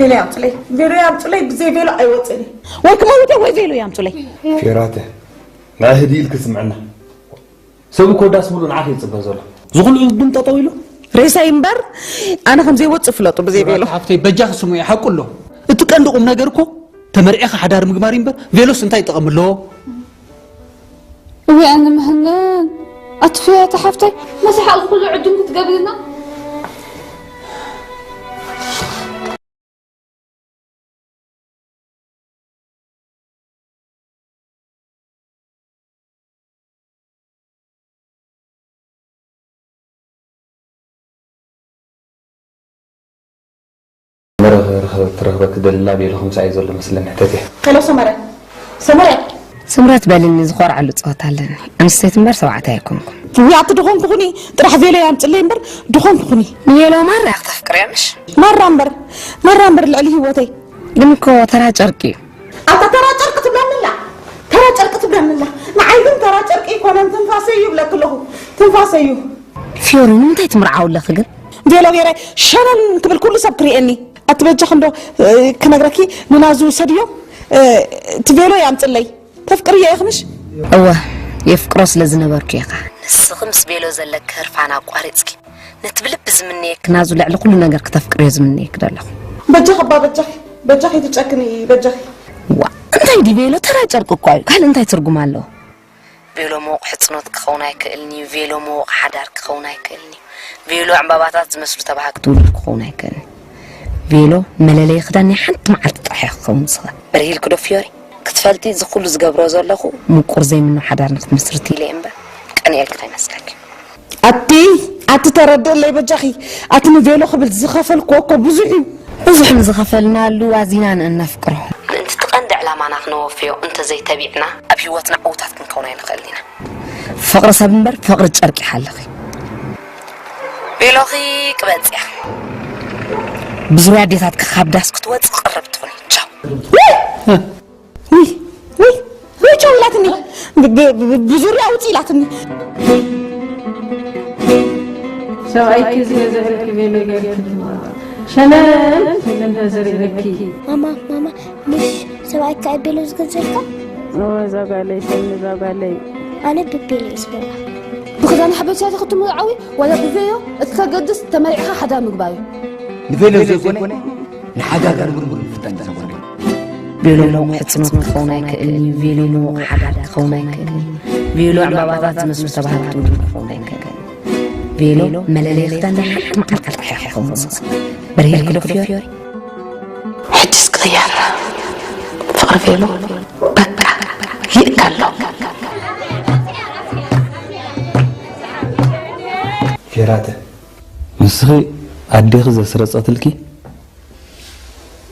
فيلو يامطلي فيلو يامطلي بزي فيلو أيوتني وكما هو فيلو يامطلي فيراته ما هدي لك سمعنا سوي كوداس مولو نعاخي يصبزولا زغل بنت طويله ريسا ينبر أنا خمسة واتس فلاتو بزي فيلو حفتي بجاخ سمو يحق له اتقندقم نغركو تمرئخ حدار مغمار ينبر فيلو سنتاي تقم له وي أنا مهنان أطفيها تحفتي مسح الكل عدوم تقابلنا ترغبك دلنا بيلهم سعيد ولا مثلا نحتاجه هلو سمرة سمرة سمرات بالني زخور على صوت علني أنستيت مبر سبعة يكونكم ويا تدخون كوني تروح فيلو يامطلي مبر دخون كوني نيلو مرة تفكر يا مش مرة مبر اللي هو تي دمكو ترى جركي أنت ترى جرك تبلملا ترى جرك تبلملا معايدن ترى جرك يكون تنفاسي يبلا كله تنفاسي فيوري متى تمرعوا ولا خجل فيلو فيري شنن قبل كل سبكري إني أتبجح عنده كنغركي ننازو سديو تفيلو يامطلي تفكر يا أخنش أوه يفكرس لزنبرك يا نس خمس بيلو زلك هرفعنا قاريتسكي نتبلب زمنيك نازو لعل كل نجر كتفكر يزمنيك دلخ بجح با بجح يتشكني بجح وا أنت يدي بيلو ترى جرك قوي هل أنت ترجم له بيلو موق حصنوت كخوناي كإلني بيلو موق حدار كخوناي كإلني بيلو عم باباتات مسلو تبعك تقول كخوناي كإلني بيلو ملالي خداني حنت مع الطحيح خمسة بريل كدو فيوري كتفلتي زخول زقابرو زلخو مقر زي منو حدار نخت مسرتي لي إمبا كأني ألقى مسلك أتي تردد لي بجاخي أتي نفيلو قبل زخفل كوكو بزحي زخفلنا له وازينا أن نفكرهم أنت تقند على ما نحن وفيه أنت زي تبيعنا أبي وطنا أوتات من كونين خلينا فقر سبنبر فقر تشاركي حلقي بيلوخي كبنزيح بزرع ديتات كخاب داس كتوات قربت فني تشاو وي تشاو لاتني بزرع أوتي لاتني سواء كذي زهرك بيلو غيرك شنان من هزرك ماما مش سواء كايبيلو زغزرك زغالي سني زغالي أنا ببيلو اسمه بخدان حبيتي تاخذ معاوي ولا بفيو اتكقدس تمريحها حدا مقبايو نفيلو زيكوني نحاجة قربون فتان زغالي بيلو لو حتصنوت كخوناي كإلني بيلو لو حدار كخوناي كإلني بيلو عبابات مسلو تبعك تقول كخوناي كإلني بيلو ملالي خدان حتى ما قلت الحيح خمسة بريل كدو فيوري حجز قضيان فقر فيلو بكرة يقلو فيراته مسخي أديخ زي سرصات لكي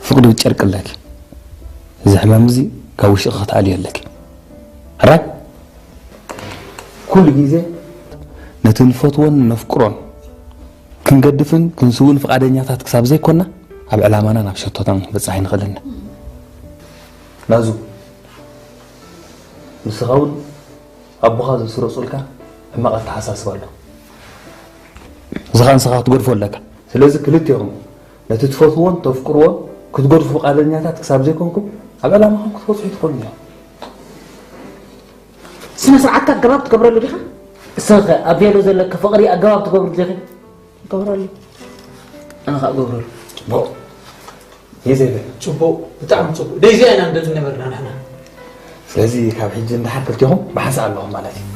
فقدو تشارك لك زحمة مزي كاوش أخذ عليها لك راك كل جيزة نتنفطون نفكرون كنقدفن كنسوون فقادنياتات كساب زي كنا أب علامانا نفشطوتان بصحين خلنا نازو مسخاون أبوها زي سرصولك أما قد تحساس بالله زغان سخات غرفو لك سلازي كلتيهم نتتفوتون تفكرون ክትጎድፉ ፈቃደኛታት ክሳብ ዘይኮንኩም ኣብ ዕላማኹም ክትበፅሑ ትኽእሉ እዮም ስነ ስርዓትካ ኣገባብ ትገብረሉ ዲኻ እስኸ ኣብ ቤሎ ዘለካ ፍቕሪ ኣገባብ ትገብሩ ዲኺ ገብረሉ ኣነ ከዓ ገብረሉ ፅቡቕ የዘይበ ፅቡቕ ብጣዕሚ ፅቡቕ ደይዚ ኢና እንደዚ ነበርና ንሕና ስለዚ ካብ ሕጂ እንዳሓር ክልቲኹም ባሓሳ ኣለኹም ማለት እዩ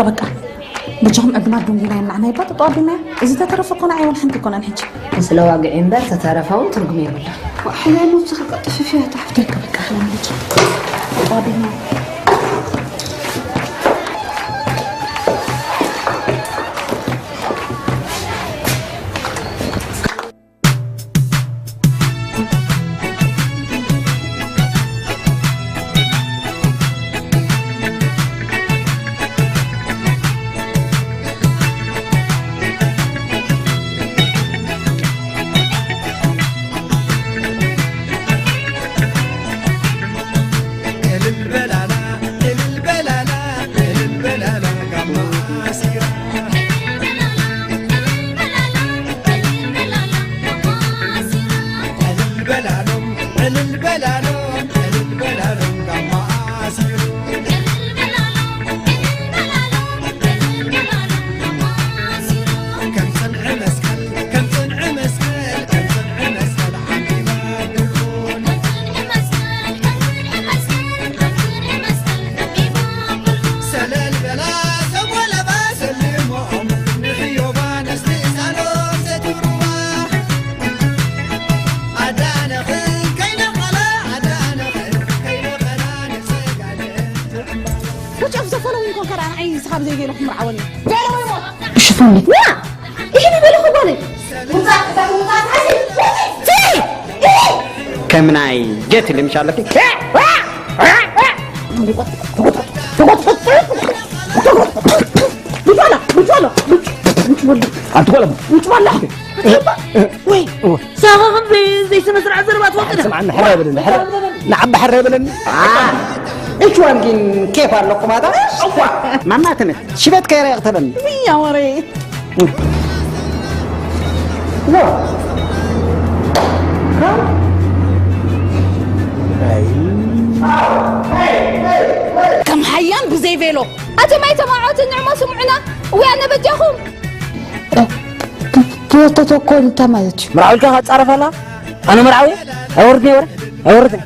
بقى بجهم أجمع دونجينا معنا يبقى تطابينا إذا تترفق كنا عيون حنتي كنا نحكي بس لو واقعين بس تتعرفون ترقمي ولا وأحيانا تخلق فيها تحت بقى خلينا نجي تطابينا شوفوني لا ايه بيبالي خبالي كمناي جيت اللي مش عارف وي ساغم زي سمسرع زربات وقتها سمعنا حرب لنا نعم حرب لنا ايش وانجين كيف لكم هذا ما ماتنا شبت كير يقتلن يا وري لا كم حيان بزي فيلو أنت ما يتمعوت النعمة سمعنا ويانا بديهم تتوكل انت مالتي مرعوي كان هتصرف لا انا مرعوي اوردني ورا اوردني